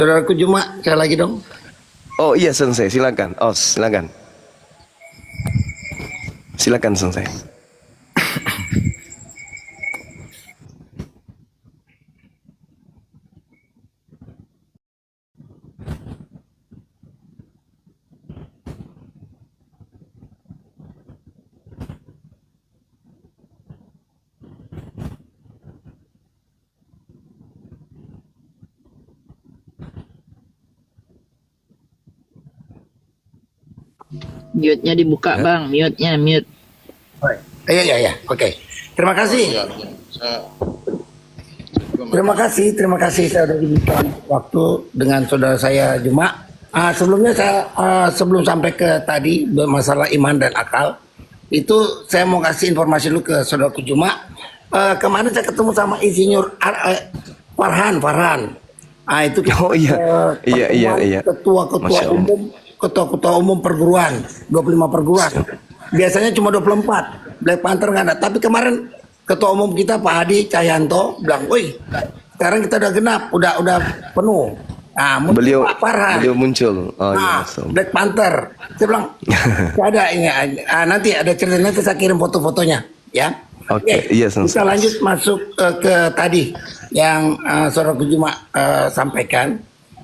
Saudaraku Juma, sekali lagi dong. Oh iya Sensei, silakan. Oh silakan. Silakan Sensei. Mute-nya dibuka, Ya. Bang. Mute-nya, mute. Iya. Oke. Terima kasih. Terima kasih saya sudah diberikan waktu dengan saudara saya Juma. Sebelumnya saya sebelum sampai ke tadi masalah iman dan akal, itu saya mau kasih informasi dulu ke saudaraku Juma. Kemarin saya ketemu sama Insinyur Farhan. Itu Oh iya. Iya. ketua-ketua Masya Allah. umum, ketua-ketua umum perguruan, 25 perguruan. Biasanya cuma 24. Black Panther nggak ada. Tapi kemarin ketua umum kita Pak Hadi Cahyanto bilang, "Woi, sekarang kita udah genap, udah penuh." Nah, muncul Pak Farhan. Beliau muncul. Oh iya. Nah, Masya Allah. Black Panther. Saya bilang, "Nggak ada ini. Nanti ada cerita, nanti saya kirim foto-fotonya, ya." Oke, iya, Sensei. Kita lanjut masuk ke tadi yang saudara Juma sampaikan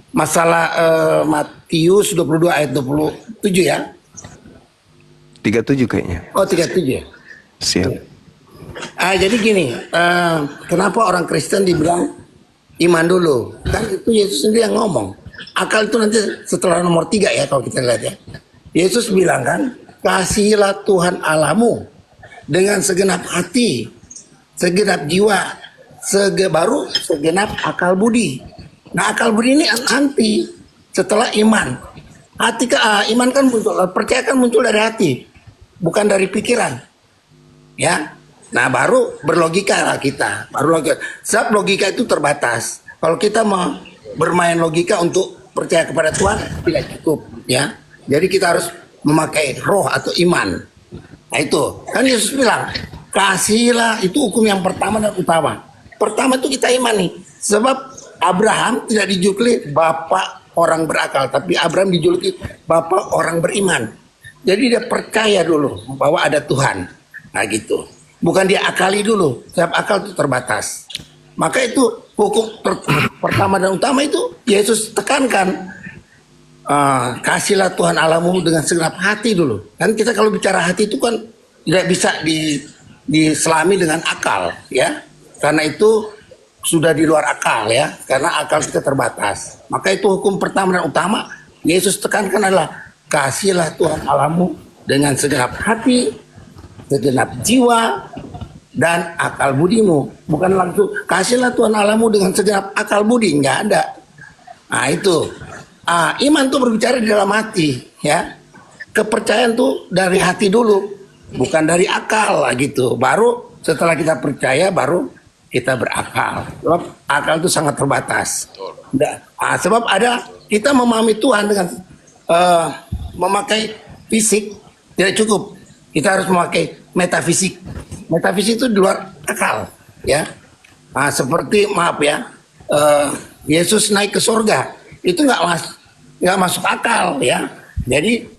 masalah Matius 22 ayat 27 ya. 37 kayaknya. Oh, 37 ya. Siap. Jadi gini, kenapa orang Kristen dibilang iman dulu? Kan itu Yesus sendiri yang ngomong. Akal itu nanti setelah nomor 3 ya kalau kita lihat ya. Yesus bilang kan, kasihilah Tuhan Allahmu dengan segenap hati, segenap jiwa, baru segenap akal budi. Nah, akal budi ini nanti setelah iman. Iman kan muncul, percaya kan muncul dari hati, bukan dari pikiran. Ya. Nah, baru berlogika lah kita. Baru logika. Sebab logika itu terbatas. Kalau kita mau bermain logika untuk percaya kepada Tuhan tidak cukup, ya. Jadi kita harus memakai roh atau iman. Nah itu, kan Yesus bilang, kasihilah, itu hukum yang pertama dan utama. Pertama itu kita imani. Sebab Abraham tidak dijuluki bapak orang berakal, tapi Abraham dijuluki bapak orang beriman. Jadi dia percaya dulu bahwa ada Tuhan. Nah gitu. Bukan dia akali dulu, sebab akal itu terbatas. Maka itu hukum pertama dan utama itu Yesus tekankan. Kasihlah Tuhan Allahmu dengan segenap hati dulu. Kan kita kalau bicara hati itu kan tidak bisa diselami dengan akal, ya. Karena itu sudah di luar akal, ya. Karena akal kita terbatas. Maka itu hukum pertama dan utama Yesus tekankan adalah kasihlah Tuhan Allahmu dengan segenap hati, segenap jiwa, dan akal budimu. Bukan langsung kasihlah Tuhan Allahmu dengan segenap akal budi, nggak ada. Nah itu. Iman tuh berbicara di dalam hati, ya. Kepercayaan tuh dari hati dulu, bukan dari akal lah gitu. Baru setelah kita percaya, baru kita berakal. Sebab akal itu sangat terbatas. Sebab ada kita memahami Tuhan dengan memakai fisik tidak cukup. Kita harus memakai metafisik. Metafisik itu di luar akal, ya. Seperti maaf ya, Yesus naik ke surga. Itu nggak masuk akal, ya. Jadi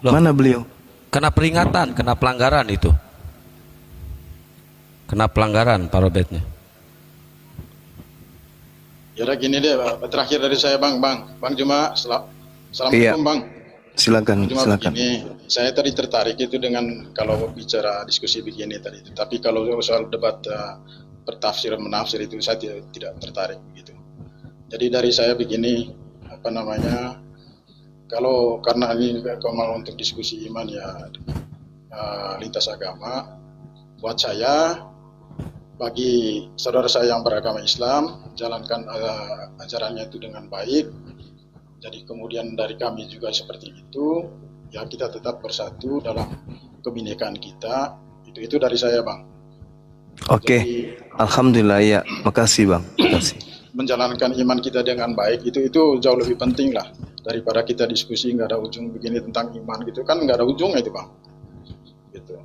Loh, Mana beliau? kena peringatan, kena pelanggaran itu. Kena pelanggaran Pak Robertnya. Ya udah gini deh, terakhir dari saya Bang Juma, assalamualaikum Iya. Bang. Silakan, Cuma silakan. begini, saya tadi tertarik itu dengan kalau bicara diskusi begini tadi. Tapi kalau soal debat bertafsir menafsir itu saya tidak tertarik begitu. Jadi dari saya begini, apa namanya, kalau karena ini kalau untuk diskusi iman ya lintas agama, buat saya, bagi saudara saya yang beragama Islam, jalankan ajarannya itu dengan baik. Jadi kemudian dari kami juga seperti itu, ya kita tetap bersatu dalam kebinekaan kita. Itu dari saya Bang. Oke. Jadi, Alhamdulillah ya. Makasih Bang. Makasih. menjalankan iman kita dengan baik itu jauh lebih penting lah daripada kita diskusi nggak ada ujung begini tentang iman gitu kan, nggak ada ujungnya itu Bang. Gitu.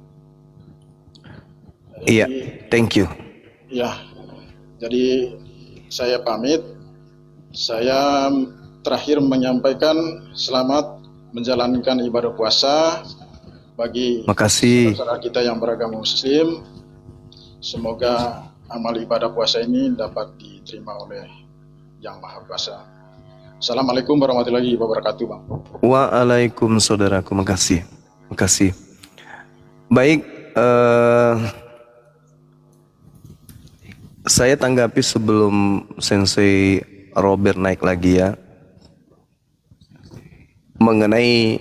Iya. Jadi, Thank you. ya Jadi saya pamit. Saya terakhir menyampaikan selamat menjalankan ibadah puasa bagi Makasih. saudara kita yang beragama Muslim. Semoga amal ibadah puasa ini dapat diterima oleh Yang Maha Kuasa. Assalamualaikum warahmatullahi wabarakatuh, Bang. Waalaikumsalam saudaraku, makasih. Makasih. Baik, saya tanggapi sebelum Sensei Robert naik lagi ya, mengenai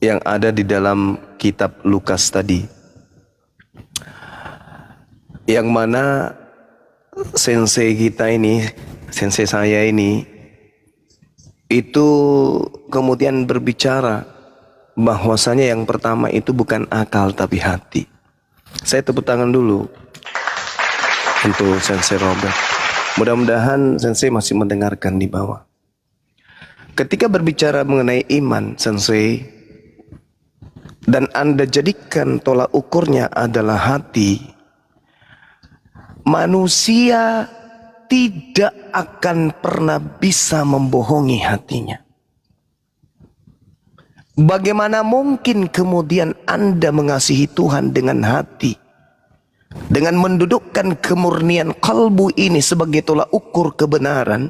yang ada di dalam kitab Lukas tadi, yang mana Sensei kita ini, Sensei saya ini, itu kemudian berbicara bahwasanya yang pertama itu bukan akal tapi hati. Saya tepuk tangan dulu untuk Sensei Robert. Mudah-mudahan Sensei masih mendengarkan di bawah. Ketika berbicara mengenai iman, Sensei, dan Anda jadikan tolak ukurnya adalah hati, manusia tidak akan pernah bisa membohongi hatinya. Bagaimana mungkin kemudian Anda mengasihi Tuhan dengan hati, dengan mendudukkan kemurnian kalbu ini sebagai tolak ukur kebenaran,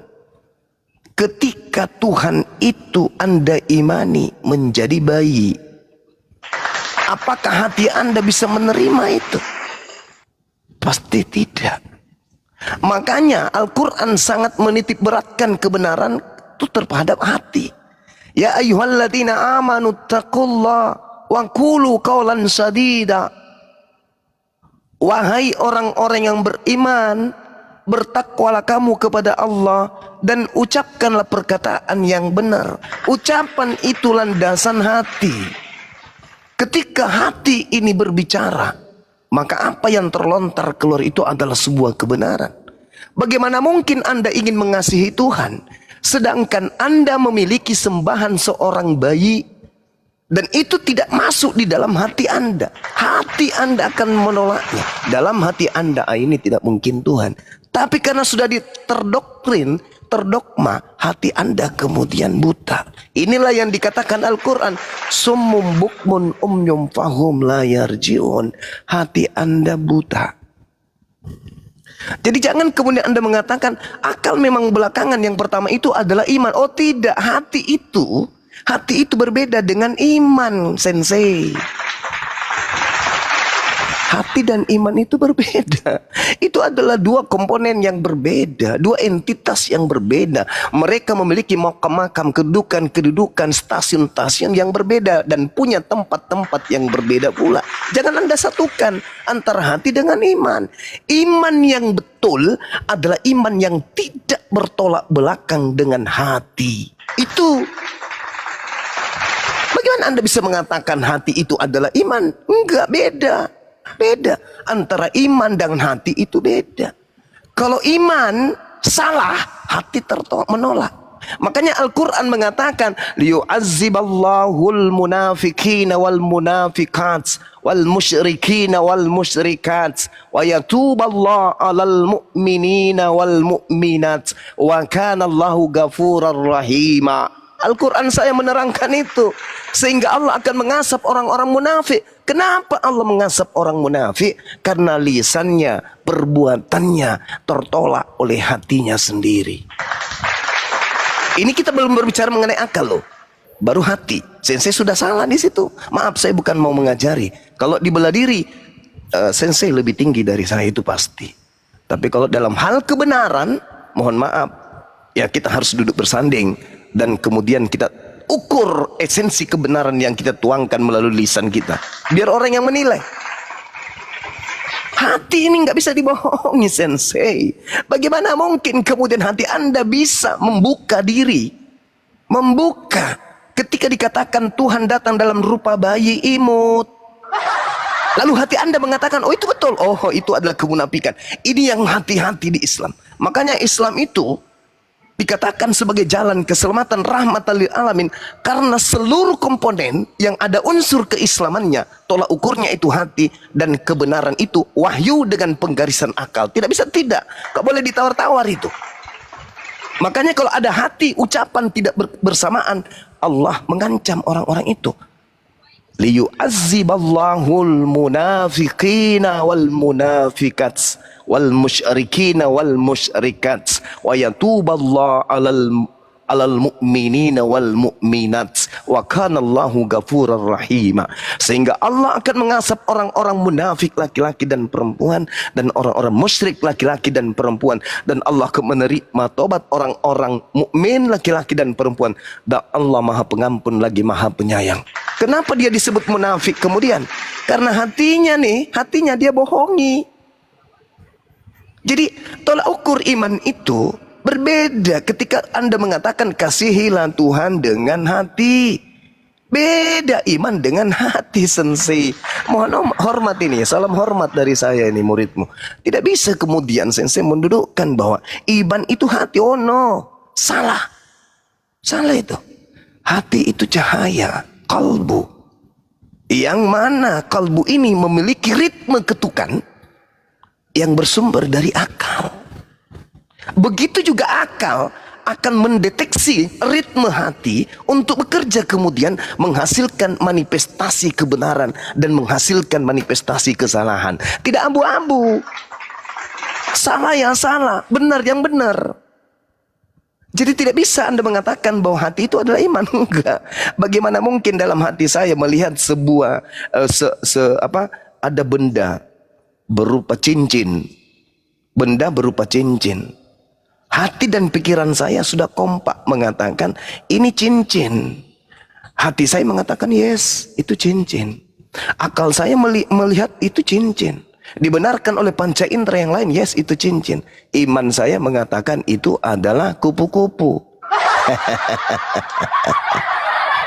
ketika Tuhan itu Anda imani menjadi bayi? Apakah hati Anda bisa menerima itu? Pasti tidak. Makanya Al-Quran sangat menitik beratkan kebenaran itu terhadap hati. Ya ayyuhalladzina amanu taqullah wa qulu qawlan sadida. Wahai orang-orang yang beriman, bertakwalah kamu kepada Allah dan ucapkanlah perkataan yang benar. Ucapan itu landasan hati. Ketika hati ini berbicara, maka apa yang terlontar keluar itu adalah sebuah kebenaran. Bagaimana mungkin Anda ingin mengasihi Tuhan, sedangkan Anda memiliki sembahan seorang bayi, dan itu tidak masuk di dalam hati Anda. Hati Anda akan menolaknya. Dalam hati Anda, ini tidak mungkin Tuhan. Tapi karena sudah terdoktrin, terdogma, hati Anda kemudian buta. Inilah yang dikatakan Al-Quran, summum bukmun umyum fahum la yarji'un. Hati Anda buta. Jadi jangan kemudian Anda mengatakan akal memang belakangan, yang pertama itu adalah iman. Oh tidak, hati itu berbeda dengan iman, Sensei. Hati dan iman itu berbeda. Itu adalah dua komponen yang berbeda, dua entitas yang berbeda. Mereka memiliki makam-makam, kedudukan-kedudukan, stasiun-stasiun yang berbeda, dan punya tempat-tempat yang berbeda pula. Jangan Anda satukan antara hati dengan iman. Iman yang betul adalah iman yang tidak bertolak belakang dengan hati. Itu. Bagaimana Anda bisa mengatakan hati itu adalah iman? Enggak, beda. Beda. Antara iman dan hati itu beda. Kalau iman salah, hati menolak. Makanya Al-Quran mengatakan, liyu'azziballahul munafiqina wal munafiqat wal musyrikina wal musyrikat wa yatuballahu alal mu'minina wal mu'minat wa kana Allahu ghafurar rahima. Al-Quran saya menerangkan itu, sehingga Allah akan mengasap orang-orang munafik. Kenapa Allah mengasap orang munafik? Karena lisannya, perbuatannya tertolak oleh hatinya sendiri. Ini kita belum berbicara mengenai akal loh, baru hati. Sensei sudah salah di situ. Maaf, saya bukan mau mengajari. Kalau di bela diri, Sensei lebih tinggi dari saya, itu pasti. Tapi kalau dalam hal kebenaran, mohon maaf, ya kita harus duduk bersanding. Dan kemudian kita ukur esensi kebenaran yang kita tuangkan melalui lisan kita, biar orang yang menilai. Hati ini nggak bisa dibohongi, Sensei. Bagaimana mungkin kemudian hati Anda bisa membuka diri, membuka ketika dikatakan Tuhan datang dalam rupa bayi imut, lalu hati Anda mengatakan, oh itu betul, oh itu adalah kemunafikan. Ini yang hati-hati di Islam. Makanya Islam itu dikatakan sebagai jalan keselamatan rahmatan lil alamin karena seluruh komponen yang ada unsur keislamannya, tolak ukurnya itu hati, dan kebenaran itu wahyu dengan penggarisan akal. Tidak bisa tidak, gak boleh ditawar-tawar itu. Makanya kalau ada hati ucapan tidak bersamaan, Allah mengancam orang-orang itu. Liyu'azziballahul munafiqina wal munafiqat wal musyrikina wal musyrikat wa yatuballahu alal mu'minina wal mu'minat wa kanallahu ghafurur rahim. Sehingga Allah akan mengasap orang-orang munafik laki-laki dan perempuan, dan orang-orang musyrik laki-laki dan perempuan, dan Allah akan menerima tobat orang-orang mukmin laki-laki dan perempuan, dan Allah Maha Pengampun lagi Maha Penyayang. Kenapa dia disebut munafik kemudian? Karena hatinya dia bohongi. Jadi tolak ukur iman itu berbeda ketika Anda mengatakan kasihilah Tuhan dengan hati. Beda iman dengan hati, sensei. Mohon hormat ini, salam hormat dari saya ini muridmu. Tidak bisa kemudian sensei mendudukkan bahwa iman itu hati. Oh no, salah. Salah itu. Hati itu cahaya kalbu. Yang mana kalbu ini memiliki ritme ketukan yang bersumber dari akal. Begitu juga akal akan mendeteksi ritme hati untuk bekerja kemudian menghasilkan manifestasi kebenaran dan menghasilkan manifestasi kesalahan. Tidak abu-abu. Salah yang salah, benar yang benar. Jadi tidak bisa Anda mengatakan bahwa hati itu adalah iman. Enggak. Bagaimana mungkin dalam hati saya melihat sebuah ada benda berupa cincin. Benda berupa cincin. Hati dan pikiran saya sudah kompak mengatakan ini cincin. Hati saya mengatakan yes, itu cincin. Akal saya melihat itu cincin. Dibenarkan oleh panca indera yang lain, yes itu cincin. Iman saya mengatakan itu adalah kupu-kupu.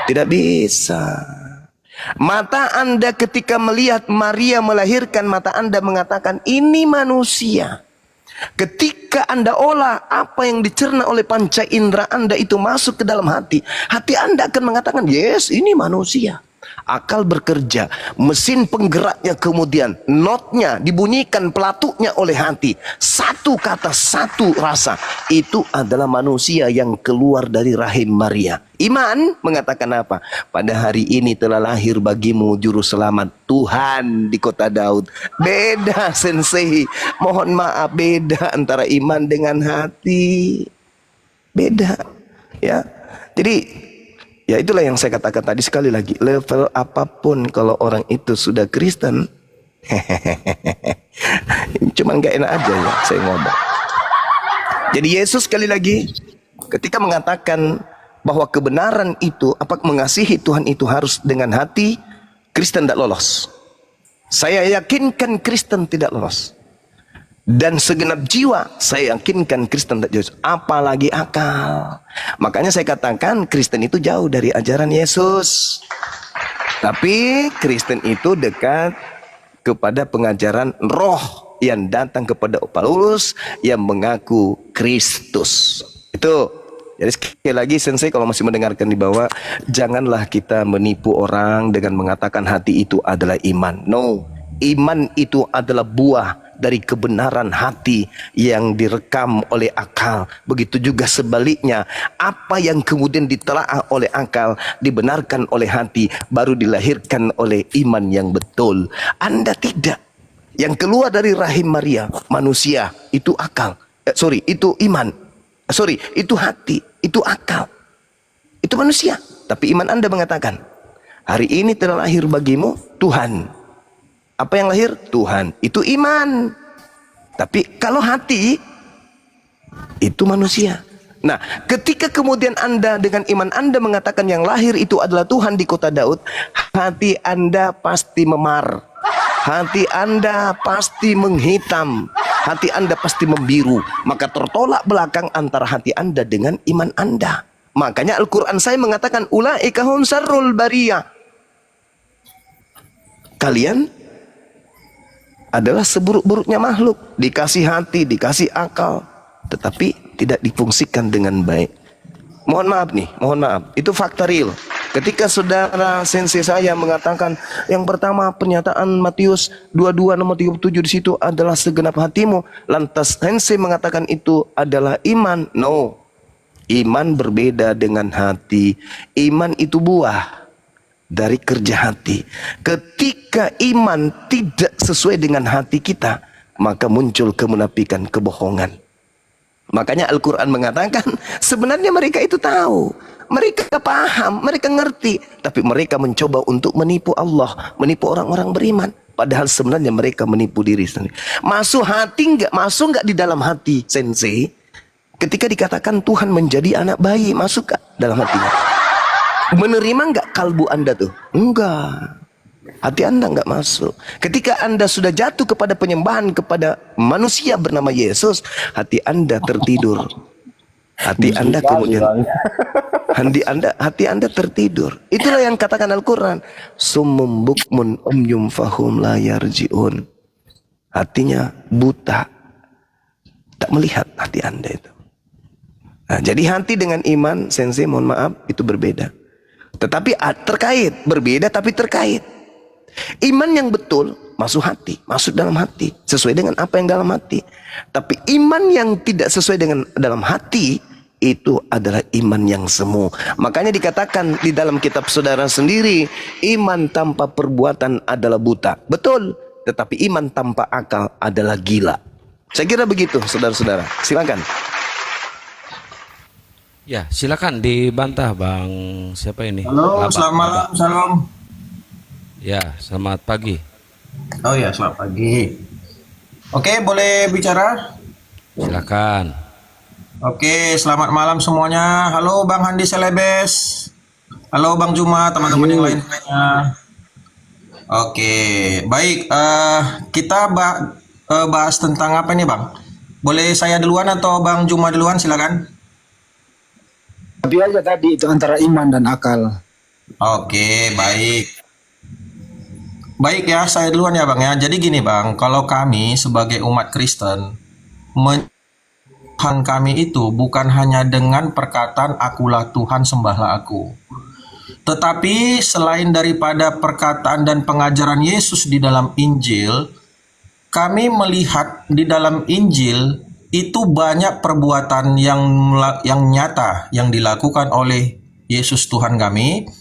Tidak bisa. Mata Anda ketika melihat Maria melahirkan, mata Anda mengatakan ini manusia. Ketika Anda olah apa yang dicerna oleh panca indera Anda itu masuk ke dalam hati, hati Anda akan mengatakan yes ini manusia. Akal bekerja, mesin penggeraknya kemudian notnya dibunyikan pelatuknya oleh hati. Satu kata, satu rasa. Itu adalah manusia yang keluar dari rahim Maria. Iman mengatakan apa? Pada hari ini telah lahir bagimu juru selamat, Tuhan di kota Daud. Beda sensei. Mohon maaf, beda antara iman dengan hati. Beda. Ya. Jadi ya itulah yang saya katakan tadi, sekali lagi, level apapun kalau orang itu sudah Kristen, cuman gak enak aja ya saya ngomong. Jadi Yesus sekali lagi ketika mengatakan bahwa kebenaran itu, mengasihi Tuhan itu harus dengan hati, Kristen tidak lolos. Saya yakinkan Kristen tidak lolos. Dan segenap jiwa saya yakinkan Kristen tak jauh, apalagi akal. Makanya saya katakan Kristen itu jauh dari ajaran Yesus. Tapi Kristen itu dekat kepada pengajaran roh yang datang kepada Paulus yang mengaku Kristus. Itu. Jadi sekali lagi sensei kalau masih mendengarkan di bawah, janganlah kita menipu orang dengan mengatakan hati itu adalah iman. No, iman itu adalah buah dari kebenaran hati yang direkam oleh akal. Begitu juga sebaliknya, apa yang kemudian ditelaah oleh akal dibenarkan oleh hati, baru dilahirkan oleh iman yang betul. Anda tidak. Yang keluar dari rahim Maria, manusia, itu akal. Itu iman. Itu hati, itu akal. Itu manusia. Tapi iman Anda mengatakan, hari ini telah lahir bagimu Tuhan. Apa yang lahir? Tuhan. Itu iman. Tapi kalau hati, itu manusia. Nah, ketika kemudian Anda dengan iman Anda mengatakan yang lahir itu adalah Tuhan di kota Daud, hati Anda pasti memar. Hati Anda pasti menghitam. Hati Anda pasti membiru. Maka tertolak belakang antara hati Anda dengan iman Anda. Makanya Al-Quran saya mengatakan, ulaika hum syarrul bariyah. Kalian adalah seburuk-buruknya makhluk. Dikasih hati, dikasih akal, tetapi tidak difungsikan dengan baik. Mohon maaf nih, mohon maaf. Itu fakta real. Ketika saudara sensei saya mengatakan yang pertama pernyataan Matius 22 nomor 37 di situ adalah segenap hatimu. Lantas sensei mengatakan itu adalah iman. No. Iman berbeda dengan hati. Iman itu buah dari kerja hati. Ketika iman tidak sesuai dengan hati kita, maka muncul kemunafikan, kebohongan. Makanya Al-Quran mengatakan sebenarnya mereka itu tahu, mereka paham, mereka ngerti, tapi mereka mencoba untuk menipu Allah, menipu orang-orang beriman. Padahal sebenarnya mereka menipu diri sendiri. Masuk nggak di dalam hati sensei? Ketika dikatakan Tuhan menjadi anak bayi, masuk gak dalam hatinya? Menerima nggak kalbu Anda tuh? Enggak. Hati Anda nggak masuk. Ketika Anda sudah jatuh kepada penyembahan kepada manusia bernama Yesus, hati Anda tertidur. Hati Anda kemudian hati Anda tertidur. Itulah yang katakan Al-Quran. Summum bukmun umyum fahum la yarji'un. Hatinya buta, tak melihat hati Anda itu. Nah, jadi hati dengan iman, sensei mohon maaf, itu berbeda. Tetapi terkait, berbeda tapi terkait. Iman yang betul masuk hati, masuk dalam hati, sesuai dengan apa yang dalam hati. Tapi iman yang tidak sesuai dengan dalam hati, itu adalah iman yang semu. Makanya dikatakan di dalam kitab saudara sendiri, iman tanpa perbuatan adalah buta. Betul, tetapi iman tanpa akal adalah gila. Saya kira begitu saudara-saudara. Silakan. Ya, silakan dibantah Bang. Siapa ini? Halo, Labak, selamat malam, Labak. salam. Ya, selamat pagi. Oh ya, selamat pagi. Oke, boleh bicara? Silakan. Oke, selamat malam semuanya. Halo Bang Handi Selebes. Halo Bang Juma, teman-teman yang lainnya. Oke, baik. Kita bahas tentang apa nih Bang? Boleh saya duluan atau Bang Juma duluan? Silakan. Tapi aja tadi itu antara iman dan akal. Oke, baik. Baik ya, saya duluan ya Bang ya. Jadi gini Bang, kalau kami sebagai umat Kristen, Tuhan kami itu bukan hanya dengan perkataan akulah Tuhan sembahlah aku. Tetapi selain daripada perkataan dan pengajaran Yesus di dalam Injil, kami melihat di dalam Injil itu banyak perbuatan yang nyata yang dilakukan oleh Yesus Tuhan kami.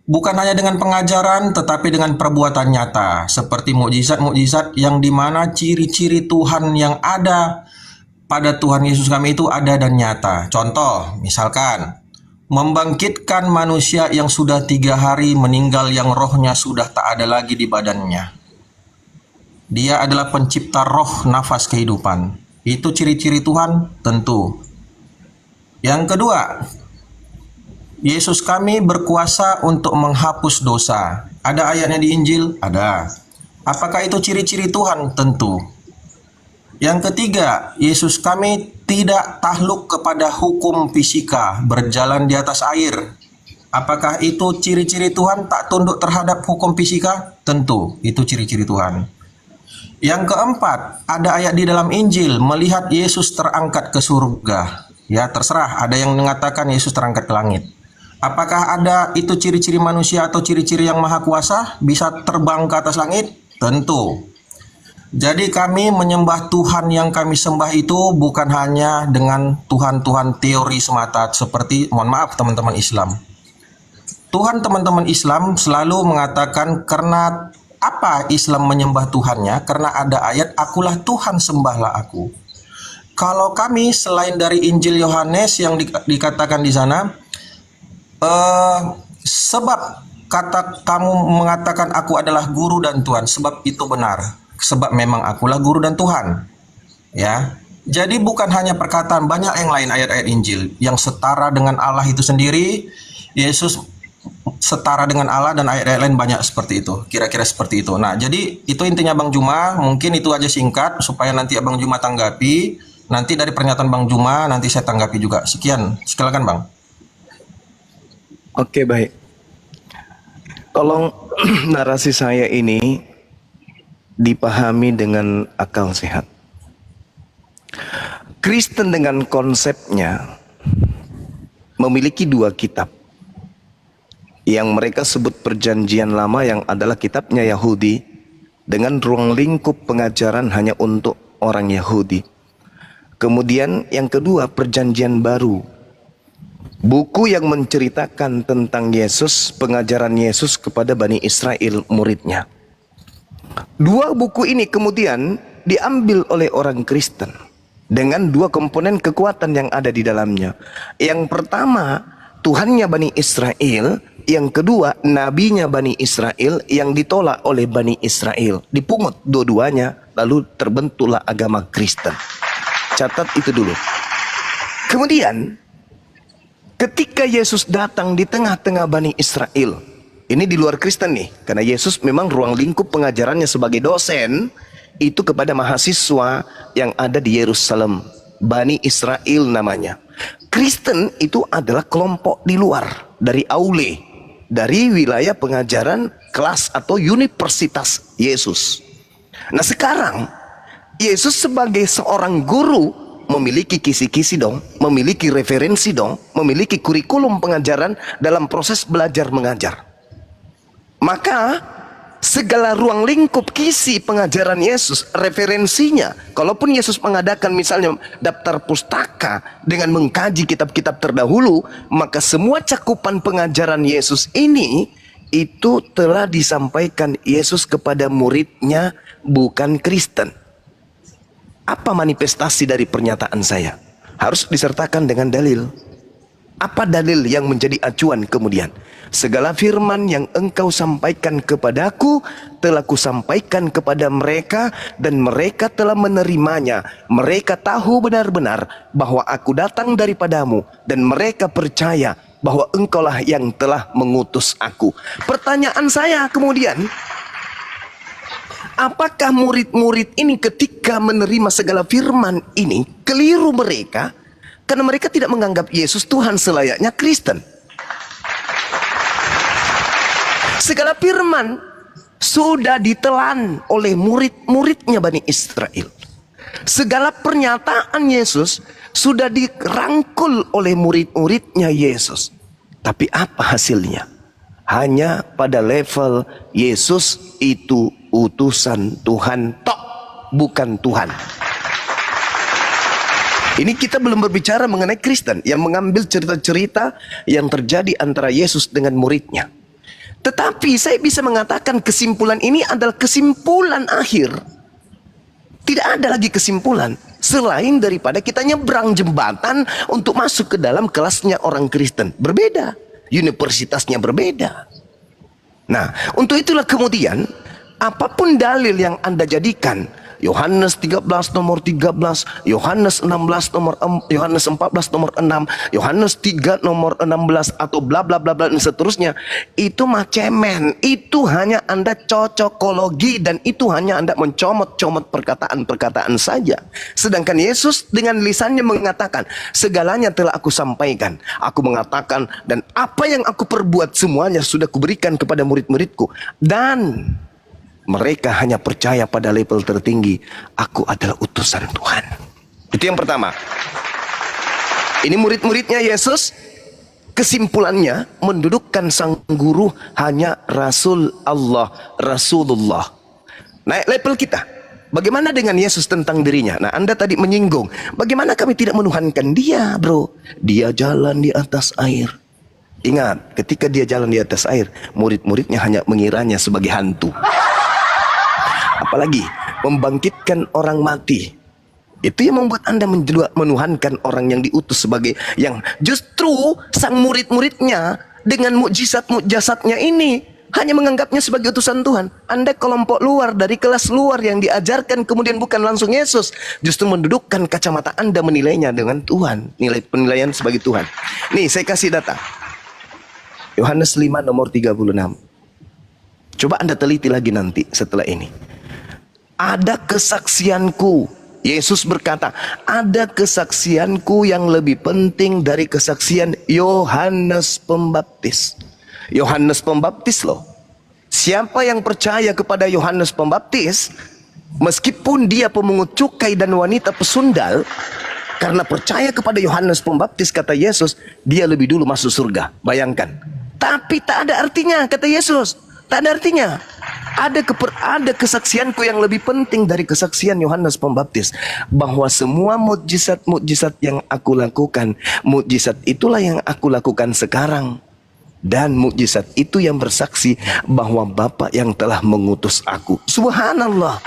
Bukan hanya dengan pengajaran, tetapi dengan perbuatan nyata. Seperti mukjizat-mukjizat yang dimana ciri-ciri Tuhan yang ada pada Tuhan Yesus kami itu ada dan nyata. Contoh, misalkan, membangkitkan manusia yang sudah 3 hari meninggal yang rohnya sudah tak ada lagi di badannya. Dia adalah pencipta roh nafas kehidupan. Itu ciri-ciri Tuhan? Tentu. Yang kedua, Yesus kami berkuasa untuk menghapus dosa. Ada ayatnya di Injil? Ada. Apakah itu ciri-ciri Tuhan? Tentu. Yang ketiga, Yesus kami tidak takluk kepada hukum fisika, berjalan di atas air. Apakah itu ciri-ciri Tuhan tak tunduk terhadap hukum fisika? Tentu, itu ciri-ciri Tuhan. Yang keempat, ada ayat di dalam Injil, melihat Yesus terangkat ke surga. Ya, terserah, ada yang mengatakan Yesus terangkat ke langit. Apakah ada itu ciri-ciri manusia atau ciri-ciri yang maha kuasa bisa terbang ke atas langit? Tentu. Jadi kami menyembah Tuhan yang kami sembah itu bukan hanya dengan Tuhan-Tuhan teori semata seperti, mohon maaf teman-teman Islam. Tuhan teman-teman Islam selalu mengatakan karena apa Islam menyembah Tuhannya? Karena ada ayat akulah Tuhan sembahlah aku. Kalau kami selain dari Injil Yohanes yang dikatakan di sana, sebab kata kamu mengatakan aku adalah guru dan Tuhan, sebab itu benar, sebab memang akulah guru dan Tuhan, ya. Jadi bukan hanya perkataan, banyak yang lain ayat-ayat Injil yang setara dengan Allah itu sendiri. Yesus setara dengan Allah dan ayat-ayat lain banyak seperti itu, kira-kira seperti itu. Nah, jadi itu intinya Bang Juma. Mungkin itu aja singkat supaya nanti Bang Juma tanggapi. Nanti dari pernyataan Bang Juma nanti saya tanggapi juga. Sekian, silakan Bang. Oke, baik. Tolong narasi saya ini dipahami dengan akal sehat. Kristen dengan konsepnya memiliki dua kitab yang mereka sebut Perjanjian Lama, yang adalah kitabnya Yahudi dengan ruang lingkup pengajaran hanya untuk orang Yahudi. Kemudian yang kedua, Perjanjian Baru, buku yang menceritakan tentang Yesus, pengajaran Yesus kepada Bani Israel, muridnya. Dua buku ini kemudian diambil oleh orang Kristen dengan dua komponen kekuatan yang ada di dalamnya. Yang pertama, Tuhannya Bani Israel. Yang kedua, nabinya Bani Israel yang ditolak oleh Bani Israel. Dipungut dua-duanya, lalu terbentuklah agama Kristen. Catat itu dulu. Kemudian, ketika Yesus datang di tengah-tengah Bani Israel, ini di luar Kristen nih, karena Yesus memang ruang lingkup pengajarannya sebagai dosen itu kepada mahasiswa yang ada di Yerusalem. Bani Israel namanya. Kristen itu adalah kelompok di luar dari aule, dari wilayah pengajaran kelas atau universitas Yesus. Nah sekarang Yesus sebagai seorang guru memiliki kisi-kisi dong, memiliki referensi dong, memiliki kurikulum pengajaran dalam proses belajar mengajar. Maka segala ruang lingkup kisi pengajaran Yesus, referensinya, kalaupun Yesus mengadakan misalnya daftar pustaka dengan mengkaji kitab-kitab terdahulu, maka semua cakupan pengajaran Yesus ini itu telah disampaikan Yesus kepada muridnya, bukan Kristen. Apa manifestasi dari pernyataan saya? Harus disertakan dengan dalil. Apa dalil yang menjadi acuan kemudian? Segala firman yang engkau sampaikan kepadaku telah kusampaikan kepada mereka, dan mereka telah menerimanya. Mereka tahu benar-benar bahwa aku datang daripadamu, dan mereka percaya bahwa engkaulah yang telah mengutus aku. Pertanyaan saya kemudian, apakah murid-murid ini ketika menerima segala firman ini keliru mereka? Karena mereka tidak menganggap Yesus Tuhan selayaknya Kristen. Segala firman sudah ditelan oleh murid-muridnya Bani Israel. Segala pernyataan Yesus sudah dirangkul oleh murid-muridnya Yesus. Tapi apa hasilnya? Hanya pada level Yesus itu utusan Tuhan tok, bukan Tuhan. Ini kita belum berbicara mengenai Kristen yang mengambil cerita-cerita yang terjadi antara Yesus dengan muridnya. Tetapi saya bisa mengatakan kesimpulan ini adalah kesimpulan akhir. Tidak ada lagi kesimpulan selain daripada kita nyebrang jembatan untuk masuk ke dalam kelasnya orang Kristen. Berbeda, universitasnya berbeda. Nah, untuk itulah kemudian apapun dalil yang Anda jadikan, Yohanes 13 nomor 13, Yohanes 16 nomor Yohanes 14 nomor 6, Yohanes 3 nomor 16 atau bla bla bla bla dan seterusnya, itu macemen. Itu hanya Anda cocokologi dan itu hanya Anda mencomot-comot perkataan-perkataan saja. Sedangkan Yesus dengan lisannya mengatakan, segalanya telah aku sampaikan. Aku mengatakan dan apa yang aku perbuat semuanya sudah kuberikan kepada murid-muridku, dan mereka hanya percaya pada level tertinggi, aku adalah utusan Tuhan. Itu yang pertama. Ini murid-muridnya Yesus, kesimpulannya mendudukkan sang guru hanya Rasul Allah, Rasulullah. Naik level kita. Bagaimana dengan Yesus tentang dirinya? Nah, Anda tadi menyinggung, bagaimana kami tidak menuhankan dia, bro? Dia jalan di atas air. Ingat, ketika dia jalan di atas air, murid-muridnya hanya mengiranya sebagai hantu. Apalagi membangkitkan orang mati. Itu yang membuat Anda menuhankan orang yang diutus sebagai, yang justru sang murid-muridnya dengan mukjizat-mukjizatnya ini hanya menganggapnya sebagai utusan Tuhan. Anda kelompok luar dari kelas luar yang diajarkan kemudian bukan langsung Yesus, justru mendudukkan kacamata Anda menilainya dengan Tuhan, nilai penilaian sebagai Tuhan. Nih saya kasih data. Yohanes 5 nomor 36. Coba Anda teliti lagi nanti setelah ini. Ada kesaksianku. Yesus berkata, ada kesaksianku yang lebih penting dari kesaksian Yohanes Pembaptis. Yohanes Pembaptis loh. Siapa yang percaya kepada Yohanes Pembaptis, meskipun dia pemungut cukai dan wanita pesundal, Karena percaya kepada Yohanes Pembaptis, kata Yesus, dia lebih dulu masuk surga. Bayangkan. Tapi tak ada artinya, kata Yesus. Tak ada artinya. Ada kesaksianku yang lebih penting dari kesaksian Yohanes Pembaptis, bahwa semua mukjizat-mukjizat yang aku lakukan, mukjizat itulah yang aku lakukan sekarang. Dan mukjizat itu yang bersaksi bahwa Bapa yang telah mengutus aku. Subhanallah.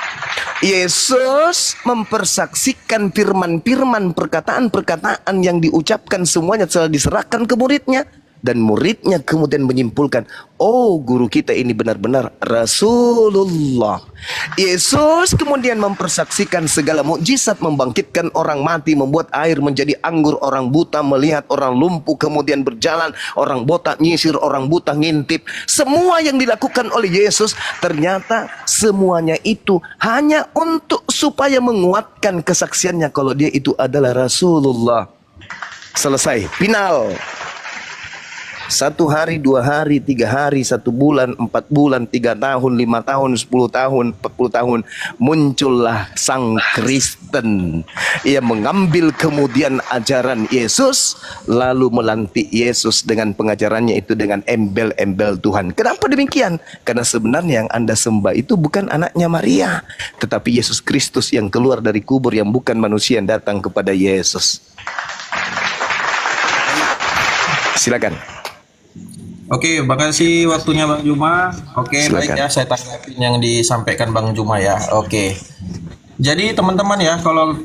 Yesus mempersaksikan firman-firman, perkataan-perkataan yang diucapkan semuanya telah diserahkan ke muridnya. Dan muridnya kemudian menyimpulkan, oh, guru kita ini benar-benar Rasulullah. Yesus kemudian mempersaksikan segala mukjizat, membangkitkan orang mati, membuat air menjadi anggur, orang buta melihat, orang lumpuh kemudian berjalan, orang botak nyisir, orang buta ngintip. Semua yang dilakukan oleh Yesus ternyata semuanya itu hanya untuk supaya menguatkan kesaksiannya kalau dia itu adalah Rasulullah. Selesai, final. 1 hari, 2 hari, 3 hari, 1 bulan, 4 bulan, 3 tahun, 5 tahun, 10 tahun, 40 tahun, muncullah sang Kristen. Ia mengambil kemudian ajaran Yesus, lalu melantik Yesus dengan pengajarannya itu dengan embel-embel Tuhan. Kenapa demikian? Karena sebenarnya yang Anda sembah itu bukan anaknya Maria, tetapi Yesus Kristus yang keluar dari kubur, yang bukan manusia yang datang kepada Yesus. Silakan. Oke, makasih waktunya Bang Juma. Oke, Silakan. baik ya, saya tanggapin yang disampaikan Bang Juma ya. Oke. Jadi teman-teman ya, kalau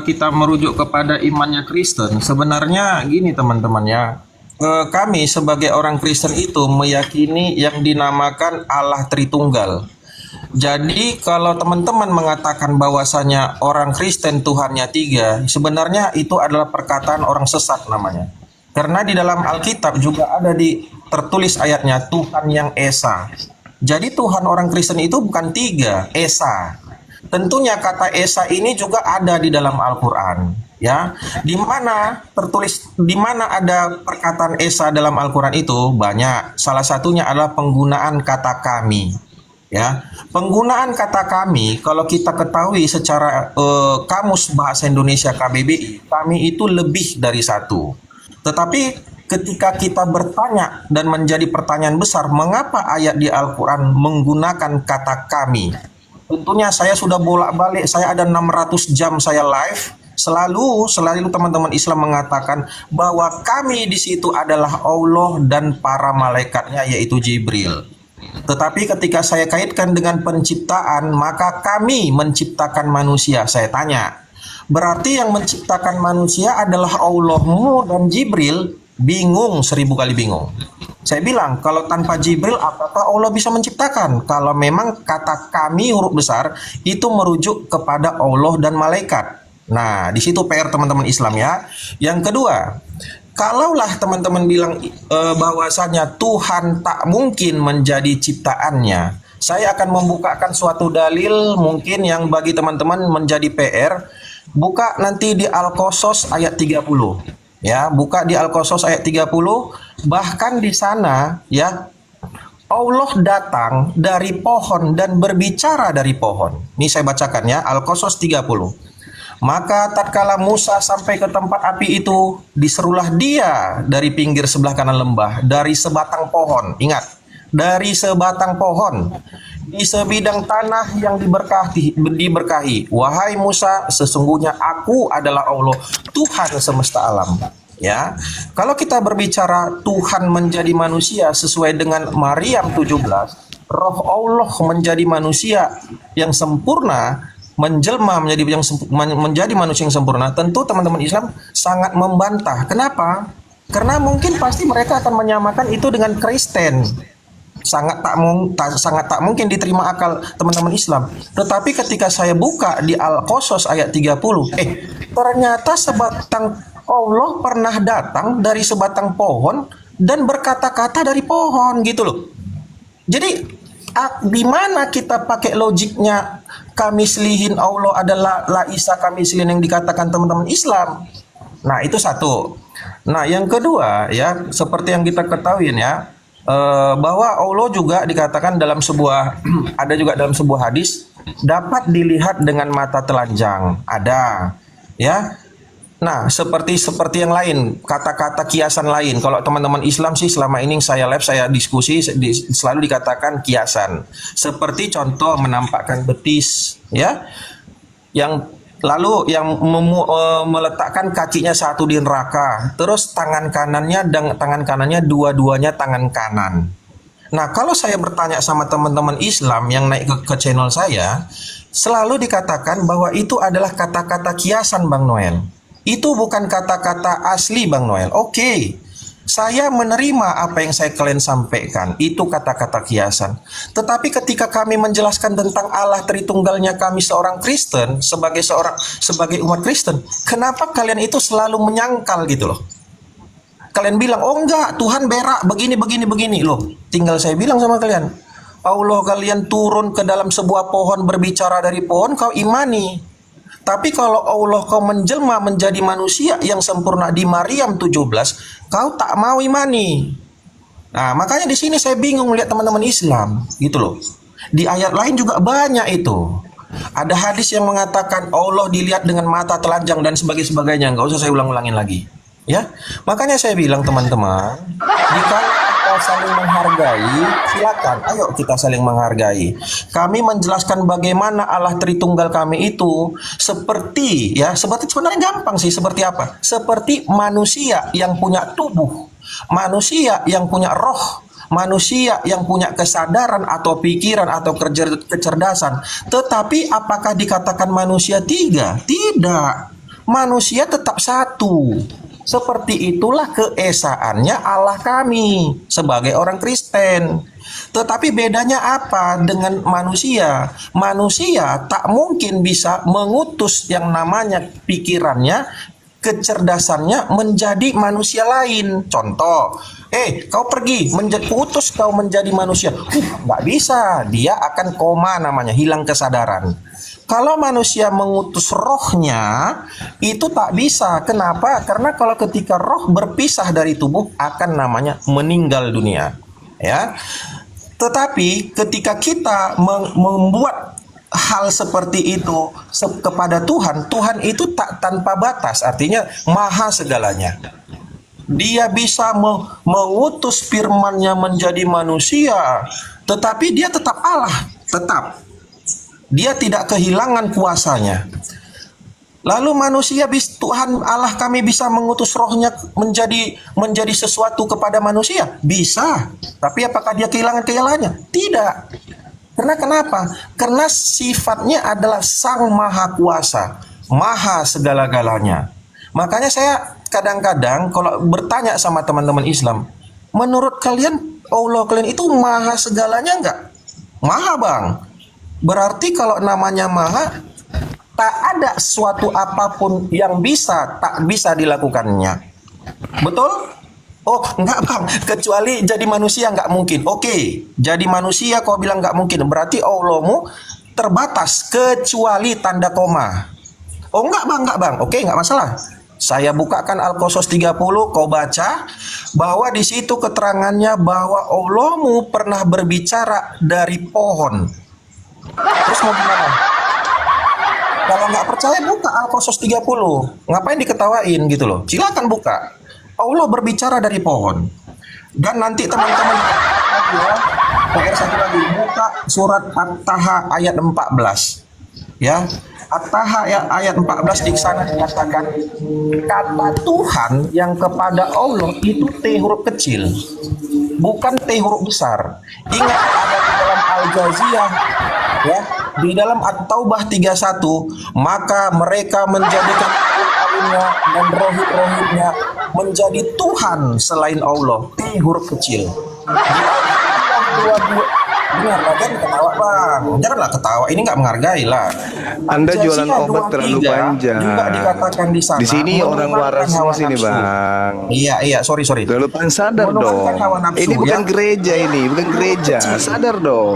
kita merujuk kepada imannya Kristen, sebenarnya gini teman-teman ya. Kami sebagai orang Kristen itu meyakini yang dinamakan Allah Tritunggal. Jadi kalau teman-teman mengatakan bahwasanya orang Kristen Tuhannya 3, sebenarnya itu adalah perkataan orang sesat namanya. Karena di dalam Alkitab juga ada tertulis ayatnya Tuhan yang Esa. Jadi Tuhan orang Kristen itu bukan 3, Esa. Tentunya kata Esa ini juga ada di dalam Al-Quran, ya. Di mana ada perkataan Esa dalam Al-Quran itu banyak. Salah satunya adalah penggunaan kata kami, ya. Penggunaan kata kami, kalau kita ketahui secara Kamus Bahasa Indonesia KBBI, kami itu lebih dari 1. Tetapi ketika kita bertanya dan menjadi pertanyaan besar, mengapa ayat di Al-Quran menggunakan kata kami? Tentunya saya sudah bolak-balik, saya ada 600 jam saya live, selalu teman-teman Islam mengatakan bahwa kami di situ adalah Allah dan para malaikatnya, yaitu Jibril. Tetapi ketika saya kaitkan dengan penciptaan, maka kami menciptakan manusia. Saya tanya, berarti yang menciptakan manusia adalah Allahmu dan Jibril? Bingung, 1000 kali bingung. Saya bilang, kalau tanpa Jibril, apakah Allah bisa menciptakan? Kalau memang kata kami huruf besar, itu merujuk kepada Allah dan malaikat. Nah, di situ PR teman-teman Islam ya. Yang kedua, kalaulah teman-teman bilang bahwasanya Tuhan tak mungkin menjadi ciptaannya, saya akan membukakan suatu dalil mungkin yang bagi teman-teman menjadi PR. Buka nanti di Al-Qasas ayat 30. Ya, buka di Al-Qasas ayat 30, bahkan di sana ya Allah datang dari pohon dan berbicara dari pohon. Ini saya bacakan ya, Al-Qasas 30. Maka tatkala Musa sampai ke tempat api itu, diserulah dia dari pinggir sebelah kanan lembah, dari sebatang pohon. Ingat, dari sebatang pohon, di sebidang tanah yang diberkahi. Wahai Musa, sesungguhnya aku adalah Allah, Tuhan semesta alam. Ya, kalau kita berbicara Tuhan menjadi manusia sesuai dengan Maryam 17, Roh Allah menjadi manusia yang sempurna, menjelma menjadi manusia yang sempurna. Tentu teman-teman Islam sangat membantah. Kenapa? Karena mungkin pasti mereka akan menyamakan itu dengan Kristen. Sangat tak mungkin diterima akal teman-teman Islam. Tetapi ketika saya buka di Al-Qasas ayat 30, ternyata sebatang Allah pernah datang dari sebatang pohon dan berkata-kata dari pohon, gitu loh. Jadi di mana kita pakai logiknya kamislihin Allah adalah laisa kamislihin yang dikatakan teman-teman Islam? Nah, itu satu. Nah, yang kedua ya, seperti yang kita ketahui ya, bahwa Allah juga dikatakan dalam sebuah ada juga dalam sebuah hadis dapat dilihat dengan mata telanjang, ada ya. Nah, seperti yang lain, kata-kata kiasan lain. Kalau teman-teman Islam sih selama ini saya diskusi selalu dikatakan kiasan. Seperti contoh menampakkan betis, ya. Yang lalu yang meletakkan kakinya satu di neraka, terus tangan kanannya dua-duanya tangan kanan. Nah, kalau saya bertanya sama teman-teman Islam yang naik ke channel saya, selalu dikatakan bahwa itu adalah kata-kata kiasan, Bang Noel. Itu bukan kata-kata asli, Bang Noel. Oke, saya menerima apa yang kalian sampaikan. Itu kata-kata kiasan. Tetapi ketika kami menjelaskan tentang Allah Tritunggalnya kami seorang Kristen, sebagai umat Kristen, kenapa kalian itu selalu menyangkal gitu loh? Kalian bilang, oh enggak, Tuhan berak, begini loh. Tinggal saya bilang sama kalian, Allah kalian turun ke dalam sebuah pohon, berbicara dari pohon, kau imani. Tapi kalau Allah kau menjelma menjadi manusia yang sempurna di Maryam 17, kau tak mau imani. Nah, makanya di sini saya bingung melihat teman-teman Islam, gitu loh. Di ayat lain juga banyak itu. Ada hadis yang mengatakan Allah dilihat dengan mata telanjang dan sebagainya. Nggak usah saya ulang-ulangin lagi. Ya, makanya saya bilang teman-teman, jika kita saling menghargai, silakan, ayo kita saling menghargai. Kami menjelaskan bagaimana Allah Tritunggal kami itu seperti sebenarnya gampang sih, seperti apa? Seperti manusia yang punya tubuh, manusia yang punya roh, manusia yang punya kesadaran atau pikiran atau kecerdasan. Tetapi apakah dikatakan manusia tiga? Tidak. Manusia tetap satu. Seperti itulah keesaannya Allah kami sebagai orang Kristen. Tetapi bedanya apa dengan manusia? Manusia tak mungkin bisa mengutus yang namanya pikirannya, kecerdasannya menjadi manusia lain. Contoh, kau pergi, utus kau menjadi manusia. Nggak bisa, dia akan koma namanya, hilang kesadaran. Kalau manusia mengutus rohnya, itu tak bisa. Kenapa? Karena kalau ketika roh berpisah dari tubuh, akan namanya meninggal dunia. Ya. Tetapi ketika kita membuat hal seperti itu kepada Tuhan, Tuhan itu tak tanpa batas, artinya maha segalanya. Dia bisa mengutus firman-Nya menjadi manusia, tetapi dia tetap Allah, tetap. Dia tidak kehilangan kuasanya. Lalu manusia, Tuhan Allah kami bisa mengutus rohnya menjadi sesuatu kepada manusia? Bisa. Tapi apakah dia kehilangannya? Tidak. Karena kenapa? Karena sifatnya adalah Sang Maha Kuasa, Maha segala-galanya. Makanya saya kadang-kadang kalau bertanya sama teman-teman Islam, menurut kalian Allah kalian itu maha segalanya enggak? Maha, Bang. Berarti kalau namanya maha, tak ada suatu apapun yang tak bisa dilakukannya. Betul? Oh, enggak, Bang. Kecuali jadi manusia enggak mungkin. Oke, jadi manusia kau bilang enggak mungkin. Berarti Allahmu terbatas kecuali tanda koma. Oh, enggak, Bang. Oke, enggak masalah. Saya bukakan Al-Qasas 30, kau baca bahwa di situ keterangannya bahwa Allahmu pernah berbicara dari pohon. Terus mau gimana? Kalau nggak percaya buka Al-Qasas 30. Ngapain diketawain gitu loh? Silakan buka. Allah berbicara dari pohon. Dan nanti teman-teman satu lagi buka surat At-Taha ayat 14. Ya. At-Taha ayat 14 di sana dikatakan kata Tuhan yang kepada Allah itu T huruf kecil, bukan T huruf besar. Ingat ada di dalam Al-Jaziyah, ya, di dalam At-Taubah 31, maka mereka menjadikan alun-alunnya dan rohib-rohibnya menjadi Tuhan selain Allah, T huruf kecil. Di Al-Jaziyah 22, benar, jangan ketawa, Bang. Janganlah ketawa, ini nggak menghargai lah. Anda jualan Al-Jaziyah obat terlalu 23 panjang. juga dikatakan di sana. Di sini orang waras semua sini, Bang. Iya, sorry. Udah lupain, sadar dong. Menuhankan hawa nafsu, Ini bukan ya. gereja, bukan gereja. Sadar dong.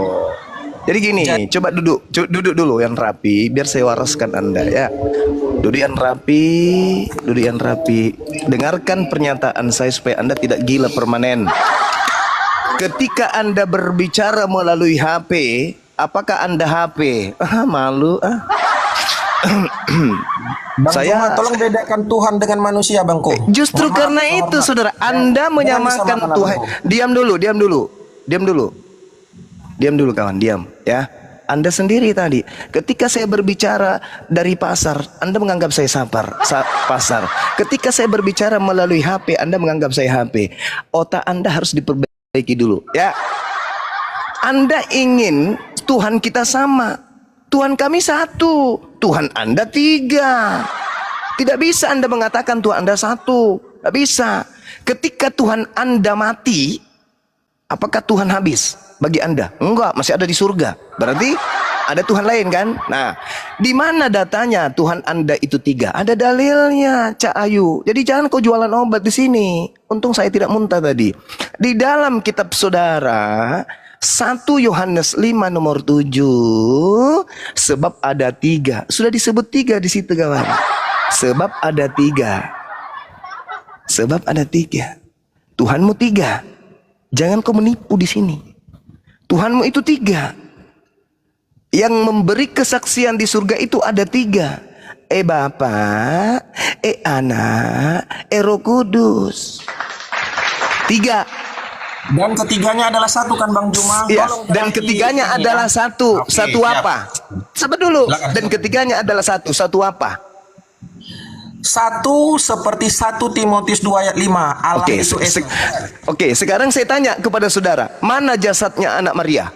Jadi gini, coba duduk dulu yang rapi, biar saya waraskan Anda ya. Duduk yang rapi. Dengarkan pernyataan saya supaya Anda tidak gila permanen. Ketika Anda berbicara melalui HP, apakah Anda HP? Malu. Bang Saya- Juma, tolong bedakan Tuhan dengan manusia, Bangku. Justru Mohon karena maaf, itu, hormat. saudara, Anda Jangan menyamakan disamakan, Tuhan. Bangku. Diam dulu, kawan, diam, ya. Anda sendiri tadi, ketika saya berbicara dari pasar, Anda menganggap saya pasar. Ketika saya berbicara melalui HP, Anda menganggap saya HP. Otak Anda harus diperbaiki dulu, ya. Anda ingin Tuhan kita sama. Tuhan kami satu, Tuhan Anda tiga. Tidak bisa Anda mengatakan Tuhan Anda satu. Tidak bisa. Ketika Tuhan Anda mati, apakah Tuhan habis bagi Anda? Enggak, masih ada di surga. Berarti ada Tuhan lain kan? Nah, di mana datanya Tuhan Anda itu tiga? Ada dalilnya, Cak Ayu. Jadi jangan kau jualan obat di sini. Untung saya tidak muntah tadi. Di dalam kitab saudara 1 Yohanes 5 nomor 7, sebab ada tiga. Sudah disebut tiga di situ, kawan. Sebab ada tiga. Sebab ada tiga. Tuhanmu tiga. Jangan kau menipu di sini. Tuhanmu itu tiga. Yang memberi kesaksian di surga itu ada tiga. Bapa, Anak, Roh Kudus. Tiga. Dan ketiganya adalah satu kan, Bang Juma? Ya, Tolong dan berarti ketiganya ini, adalah ya. satu. Oke, Satu siap. apa? Sabar dulu. Silakan. Dan ketiganya adalah satu. Satu apa? Satu seperti 1 Timotius 2 ayat 5. Allah Oke, itu Esa. Oke, sekarang saya tanya kepada saudara, mana jasadnya anak Maria?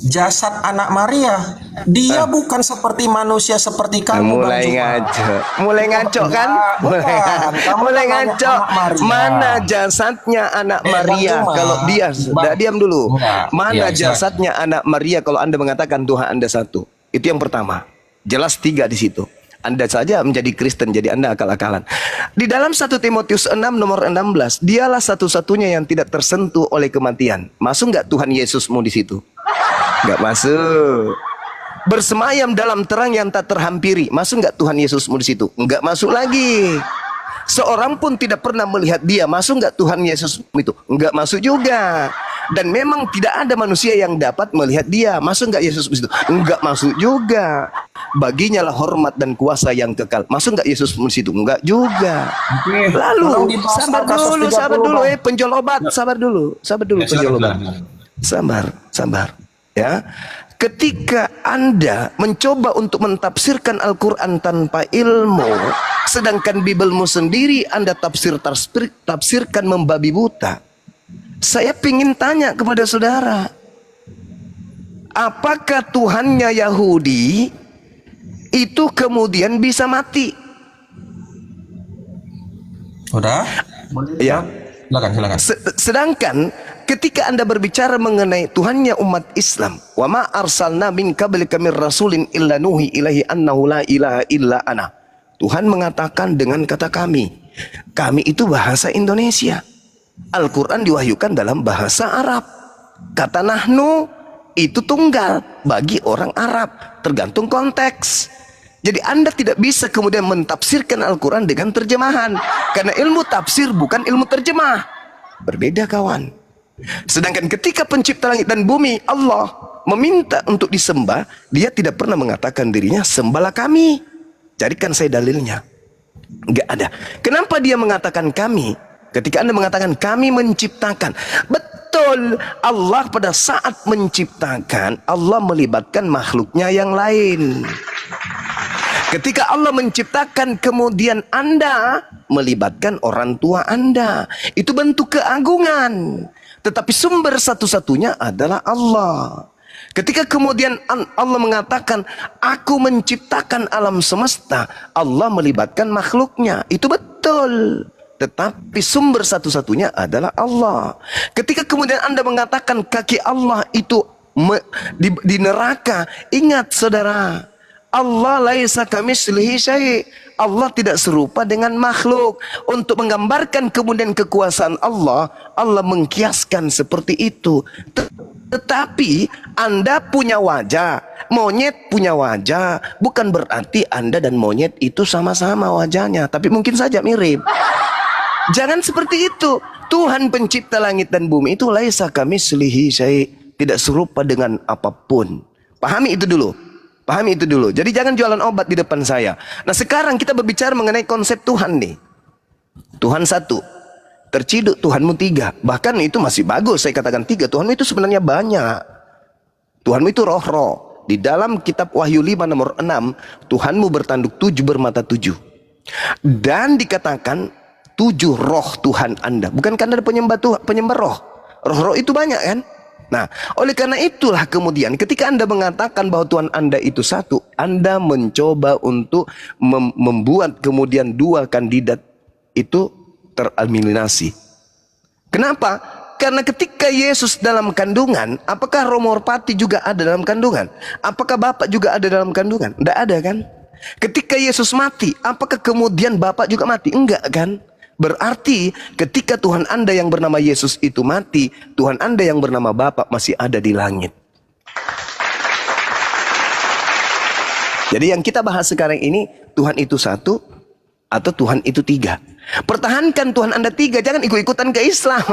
Jasad anak Maria, dia bukan seperti manusia seperti kamu, Bang Mulai Juma. ngaco kan? Bukan. Kamu Mulai nanya ngaco. anak Maria. Mana jasadnya anak Bang Maria? Juma. Kalau dia, Bang. diam dulu. Enggak. Mana Iya, jasadnya anak Maria kalau Anda mengatakan Tuhan Anda satu? Itu yang pertama. Jelas tiga di situ. Anda saja menjadi Kristen, jadi Anda akal-akalan. Di dalam 1 Timotius 6 nomor 16, dialah satu-satunya yang tidak tersentuh oleh kematian. Masuk nggak Tuhan Yesusmu di situ? Nggak masuk. Bersemayam dalam terang yang tak terhampiri. Masuk nggak Tuhan Yesusmu di situ? Nggak masuk lagi. Seorang pun tidak pernah melihat dia. Masuk nggak Tuhan Yesusmu itu? Nggak masuk juga. Dan memang tidak ada manusia yang dapat melihat dia. Masuk nggak Yesus di situ? Nggak masuk juga. Baginya lah hormat dan kuasa yang kekal. Masuk nggak Yesus di situ? Nggak juga. Tolong Lalu dibahas sabar kasus dulu, 30, sabar dulu, Bang. penjual obat, sabar dulu Ya, penjual silakan, obat. silakan. Sabar. Ya. Ketika Anda mencoba untuk mentafsirkan Al-Quran tanpa ilmu, sedangkan Bibelmu sendiri Anda tafsirkan membabi buta. Saya ingin tanya kepada saudara, apakah Tuhannya Yahudi itu kemudian bisa mati? Udah? Boleh? Ya. Silakan. Sedangkan ketika Anda berbicara mengenai Tuhannya umat Islam, wa ma arsalna min qablika mir rasulin illa nuhi ilaihi annahu la ilaha illa ana. Tuhan mengatakan dengan kata kami. Kami itu bahasa Indonesia. Al-Quran diwahyukan dalam bahasa Arab. Kata nahnu itu tunggal bagi orang Arab, tergantung konteks. Jadi Anda tidak bisa kemudian mentafsirkan Al-Quran dengan terjemahan, karena ilmu tafsir bukan ilmu terjemah. Berbeda, kawan. Sedangkan ketika pencipta langit dan bumi, Allah meminta untuk disembah, dia tidak pernah mengatakan dirinya sembahlah kami. Carikan saya dalilnya. Enggak ada. Kenapa dia mengatakan kami? Ketika Anda mengatakan kami menciptakan, betul, Allah pada saat menciptakan, Allah melibatkan makhluknya yang lain. Ketika Allah menciptakan, kemudian Anda melibatkan orang tua Anda. Itu bentuk keagungan. Tetapi sumber satu-satunya adalah Allah. Ketika kemudian Allah mengatakan, aku menciptakan alam semesta, Allah melibatkan makhluknya. Itu betul. Tetapi sumber satu-satunya adalah Allah. Ketika kemudian Anda mengatakan kaki Allah itu di neraka, ingat saudara, Allah laisa kamitslihi syai'. Allah tidak serupa dengan makhluk. Untuk menggambarkan kemudian kekuasaan Allah, Allah mengkiaskan seperti itu. Tetapi Anda punya wajah, monyet punya wajah, bukan berarti Anda dan monyet itu sama-sama wajahnya, tapi mungkin saja mirip. Jangan seperti itu. Tuhan pencipta langit dan bumi itu laisa kamitslihi syai', tidak serupa dengan apapun. Pahami itu dulu. Pahami itu dulu. Jadi jangan jualan obat di depan saya. Nah sekarang kita berbicara mengenai konsep Tuhan nih. Tuhan satu. Terciduk Tuhanmu tiga. Bahkan itu masih bagus saya katakan tiga. Tuhanmu itu sebenarnya banyak. Tuhanmu itu roh-roh. Di dalam kitab Wahyu 5 nomor 6. Tuhanmu bertanduk 7 bermata 7. Dan dikatakan 7 roh Tuhan Anda. Bukankah Anda ada penyembah roh? Roh-roh itu banyak kan? Nah, oleh karena itulah kemudian ketika Anda mengatakan bahwa Tuhan Anda itu satu, Anda mencoba untuk membuat kemudian dua kandidat itu tereliminasi. Kenapa? Karena ketika Yesus dalam kandungan, apakah Roh Merpati juga ada dalam kandungan? Apakah Bapak juga ada dalam kandungan? Tidak ada kan? Ketika Yesus mati, apakah kemudian Bapak juga mati? Enggak kan? Berarti ketika Tuhan Anda yang bernama Yesus itu mati, Tuhan Anda yang bernama Bapa masih ada di langit. Jadi yang kita bahas sekarang ini, Tuhan itu satu atau Tuhan itu tiga. Pertahankan Tuhan Anda tiga, jangan ikut-ikutan ke Islam.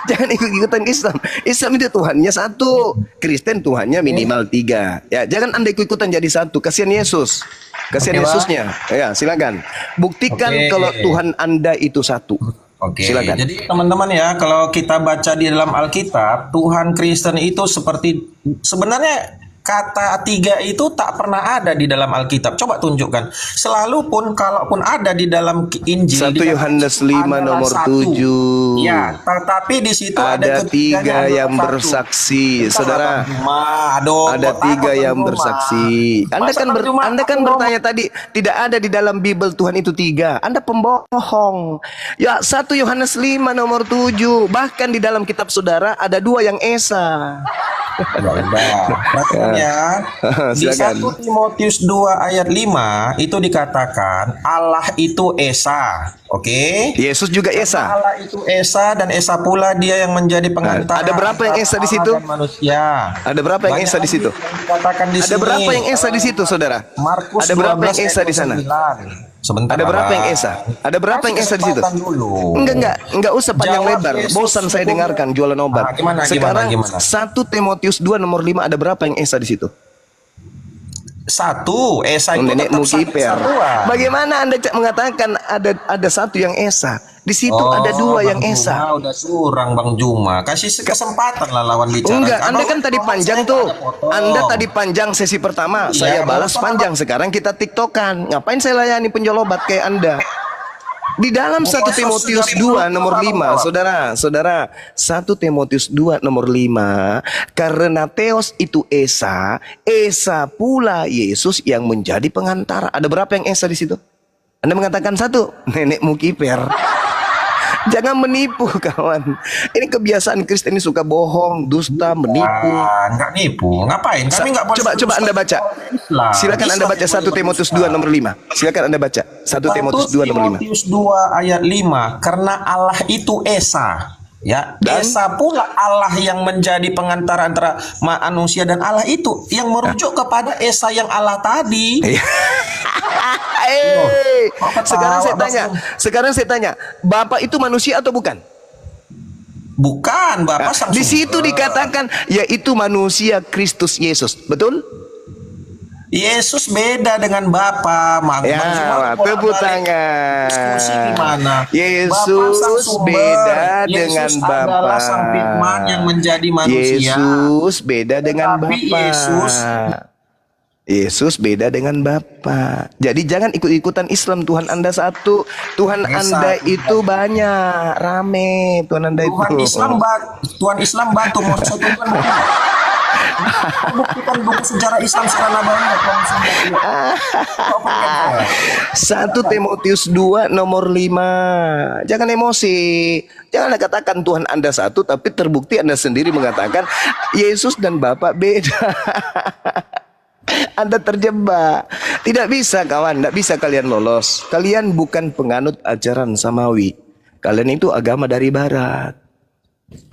Jangan ikut-ikutan ke Islam. Islam itu Tuhannya satu, Kristen Tuhannya minimal tiga. Ya, jangan Anda ikut-ikutan jadi satu. Kasihan Yesus. Kasihan Yesusnya. Ya, silakan. Buktikan kalau Tuhan Anda itu satu. Oke, silakan. jadi teman-teman ya, kalau kita baca di dalam Alkitab, Tuhan Kristen itu seperti sebenarnya kata tiga itu tak pernah ada di dalam Alkitab. Coba tunjukkan. Selalu pun, kalaupun ada di dalam Injil. 1 Yohanes 5 nomor 7. Ya, tetapi di situ ada tiga yang bersaksi, saudara. Ada tiga yang bersaksi. Anda kan bertanya tadi, tidak ada di dalam Bible Tuhan itu tiga. Anda pembohong. Ya, 1 Yohanes 5 nomor 7. Bahkan di dalam kitab saudara ada dua yang esa. Ya, di 1 Timotius 2 ayat 5 itu dikatakan Allah itu Esa. Oke. Yesus juga Esa. Allah itu Esa dan Esa pula dia yang menjadi pengantara. Ada berapa yang Esa di situ? Manusia. Ada berapa yang Esa di situ? Ada berapa yang Esa di situ, saudara? Markus ada berapa yang Esa di sana? Sebentar. Ada berapa yang Esa? Ada berapa yang Esa di situ? Enggak usah panjang lebar. Bosan saya dengarkan jualan obat. Sekarang 1 Timotius 2 nomor 5 ada berapa yang Esa di situ? Satu, Esa itu nenekmu tetap kiper. Bagaimana Anda mengatakan ada satu yang Esa? Di situ ada dua yang Esa. Udah curang Bang Juma. Kasih kesempatan lah lawan bicara. Enggak, Anda kan tadi panjang tuh. Anda tadi panjang sesi pertama, saya balas panjang. Sekarang kita tiktokan. Ngapain saya layani penjual obat kayak Anda? Di dalam 1 Timotius 2 nomor 5, saudara, 1 Timotius 2 nomor 5, karena Theos itu Esa pula Yesus yang menjadi pengantara. Ada berapa yang Esa di situ? Anda mengatakan satu, nenekmu kiper. Jangan menipu kawan. Ini kebiasaan Kristen ini suka bohong, dusta, menipu. Enggak nipu. Ngapain? Kami enggak boleh. Coba Anda baca. Silakan Anda baca 1 Timotius 2 nomor 5. Silakan Anda baca 1 Timotius 2 nomor 5. 1 Timotius 2 ayat 5. Karena Allah itu Esa. Ya, Esa pula Allah yang menjadi pengantara antara manusia dan Allah itu yang merujuk kepada Esa yang Allah tadi. Sekarang saya tanya, Bapak itu manusia atau bukan? Bukan, Bapak sang di situ sumber. Dikatakan yaitu manusia Kristus Yesus, betul? Yesus beda dengan Bapa. Ya, tepuk tangan. Diskusi gimana? Yesus beda dengan Bapa. Adalah sang firman yang menjadi manusia. Yesus beda dengan Bapa. Yesus beda dengan Bapa. Jadi jangan ikut-ikutan Islam. Tuhan Anda satu. Tuhan Anda itu banyak, rame. Tuhan Anda itu. Tuhan Islam batu mau satukan. Buktikan buku sejarah Islam secara banyak. 1 Timotius 2 nomor 5. Jangan emosi. Jangan katakan Tuhan Anda satu, tapi terbukti Anda sendiri mengatakan Yesus dan Bapa beda. Anda terjebak. Tidak bisa kawan, tidak bisa kalian lolos. Kalian bukan penganut ajaran samawi. Kalian itu agama dari barat.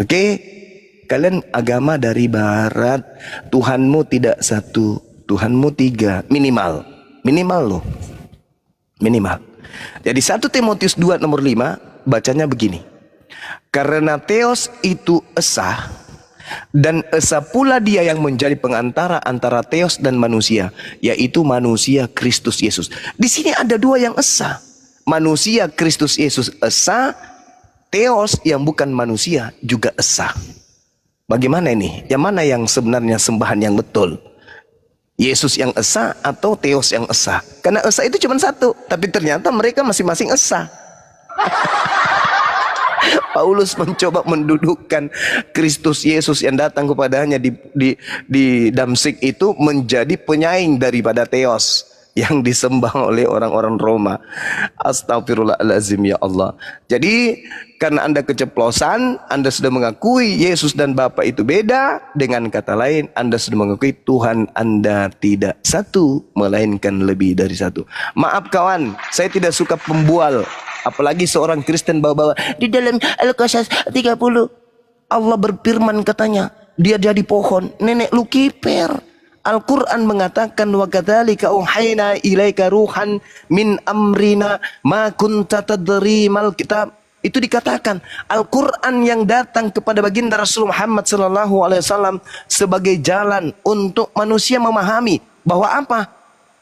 Oke? Kalian agama dari barat. Tuhanmu tidak satu, Tuhanmu tiga. Minimal loh. Minimal. Jadi 1 Timotius 2 nomor 5 bacanya begini. Karena Theos itu Esa Dan esa pula dia yang menjadi pengantara antara Theos dan manusia, yaitu manusia Kristus Yesus. Di sini ada dua yang esa. Manusia Kristus Yesus esa, Theos yang bukan manusia juga esa. Bagaimana ini? Yang mana yang sebenarnya sembahan yang betul? Yesus yang esa atau Theos yang esa? Karena esa itu cuma satu, tapi ternyata mereka masing-masing esa. Paulus mencoba mendudukkan Kristus Yesus yang datang kepadanya di Damsik itu menjadi penyaing daripada Theos yang disembah oleh orang-orang Roma. Astagfirullahaladzim, ya Allah. Jadi karena Anda keceplosan, Anda sudah mengakui Yesus dan Bapa itu beda. Dengan kata lain, Anda sudah mengakui Tuhan Anda tidak satu, melainkan lebih dari satu. Maaf kawan, saya tidak suka pembual. Apalagi seorang Kristen bawa-bawa di dalam Al-Qasas 30 Allah berfirman katanya dia jadi pohon, nenek lu kiper. Al-Quran mengatakan wa kadzalika uhaina ilaika ruhan min amrina ma kunta tadri mal kitab. Itu dikatakan Al-Quran yang datang kepada baginda Rasul Muhammad sallallahu alaihi wasallam sebagai jalan untuk manusia memahami bahwa apa?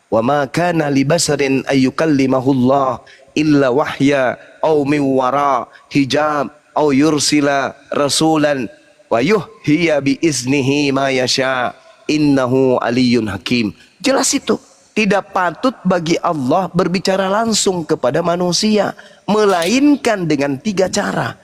Wa ma kana li basarin ayyukallimahullah illa wahya au min wara hijab au yursila rasulan wa yuhhiya bi iznihi ma yasha innahu aliyyun hakim. Jelas itu. Tidak patut bagi Allah berbicara langsung kepada manusia, melainkan dengan tiga cara,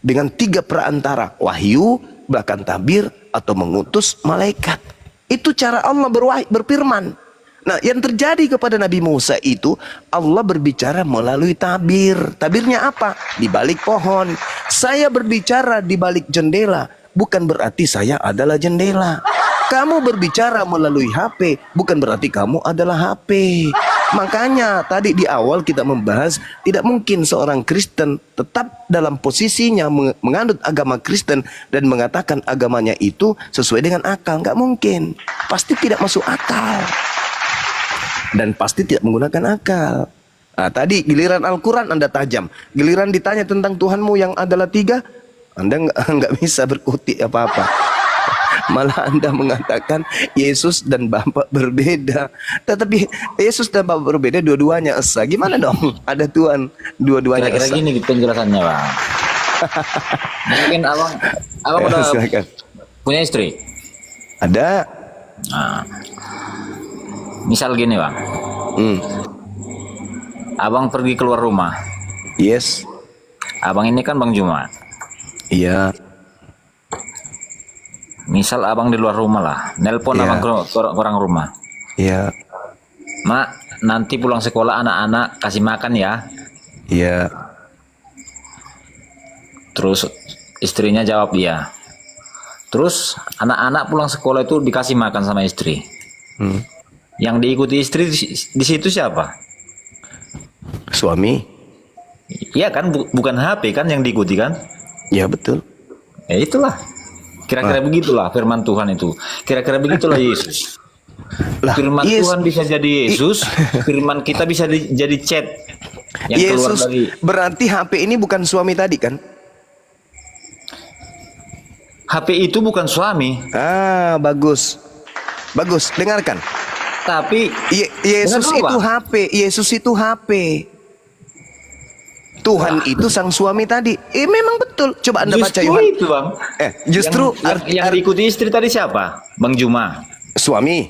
dengan tiga perantara, wahyu, bahkan tabir, atau mengutus malaikat. Itu cara Allah berfirman. Nah, yang terjadi kepada Nabi Musa itu Allah berbicara melalui tabir. Tabirnya apa? Di balik pohon. Saya berbicara di balik jendela, bukan berarti saya adalah jendela. Kamu berbicara melalui HP, bukan berarti kamu adalah HP. Makanya tadi di awal kita membahas tidak mungkin seorang Kristen tetap dalam posisinya menganut agama Kristen dan mengatakan agamanya itu sesuai dengan akal. Nggak mungkin. Pasti tidak masuk akal. Dan pasti tidak menggunakan akal. Nah, tadi giliran Al-Quran Anda tajam. Giliran ditanya tentang Tuhanmu yang adalah tiga, Anda nggak bisa berkutik apa-apa. Malah Anda mengatakan Yesus dan Bapa berbeda. Tetapi Yesus dan Bapa berbeda, dua-duanya esa. Gimana dong? Ada Tuhan, dua-duanya esa. Kira-kira gini penjelasannya, Bang. Mungkin abang udah Silakan. punya istri. Ada. Nah, misal gini, Bang. Abang pergi keluar rumah. Yes. Abang ini kan Bang Juma. Iya. Misal abang di luar rumah lah, nelpon Iya. abang ke orang rumah. Iya. Mak, nanti pulang sekolah anak-anak kasih makan ya. Iya. Terus istrinya jawab iya. Terus anak-anak pulang sekolah itu dikasih makan sama istri. Yang diikuti istri di situ siapa? Suami. Iya kan, bukan HP kan yang diikuti kan? Ya betul. Ya itulah. Kira-kira begitulah firman Tuhan itu. Kira-kira begitulah Yesus. Lah, Firman Tuhan bisa jadi Yesus, firman kita bisa jadi chat yang keluar Yesus dari. berarti HP ini bukan suami tadi kan? HP itu bukan suami, Ah, bagus. Bagus, dengarkan. tapi Yesus Dengar dulu, itu Bang. HP, Yesus itu HP. Tuhan itu sang suami tadi. Memang betul. Coba Anda baca justru Yohanes. itu Bang. Justru yang diikuti istri tadi siapa? Bang Juma. suami.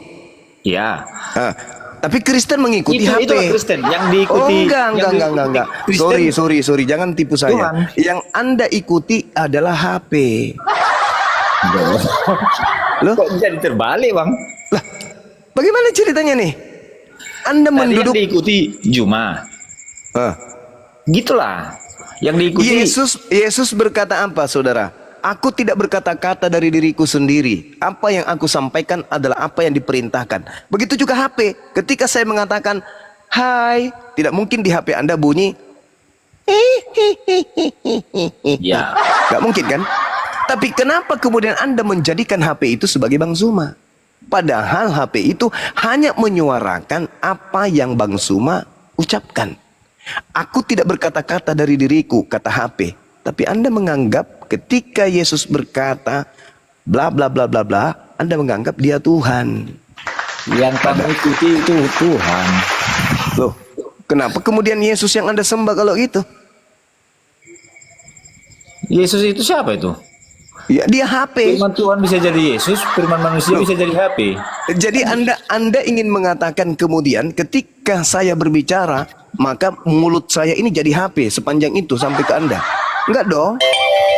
Ya. Ah, tapi Kristen mengikuti HP. Itu Kristen yang Oh, diikuti. enggak. Kristen. Sorry, jangan tipu saya. Tuhan. Yang Anda ikuti adalah HP. Loh? Kok jadi terbalik, Bang? Lah, bagaimana ceritanya nih? Anda Tadi menduduk yang diikuti Juma. Ah. Gitulah. Yang diikuti Yesus berkata apa, saudara? Aku tidak berkata-kata dari diriku sendiri. Apa yang aku sampaikan adalah apa yang diperintahkan. Begitu juga HP. Ketika saya mengatakan, hai, tidak mungkin di HP Anda bunyi, Ya. gak mungkin kan? Tapi kenapa kemudian Anda menjadikan HP itu sebagai Bang Zuma? Padahal HP itu hanya menyuarakan apa yang Bang Zuma ucapkan. Aku tidak berkata-kata dari diriku, kata HP. Tapi Anda menganggap ketika Yesus berkata, bla bla bla bla bla, Anda menganggap dia Tuhan. Yang kamu ikuti itu Tuhan. Loh, kenapa kemudian Yesus yang Anda sembah kalau gitu? Yesus itu siapa itu? Ya, dia HP. Firman Tuhan bisa jadi Yesus, firman manusia bisa jadi HP. Jadi Anda ingin mengatakan kemudian ketika saya berbicara, maka mulut saya ini jadi HP sepanjang itu sampai ke Anda. Enggak dong.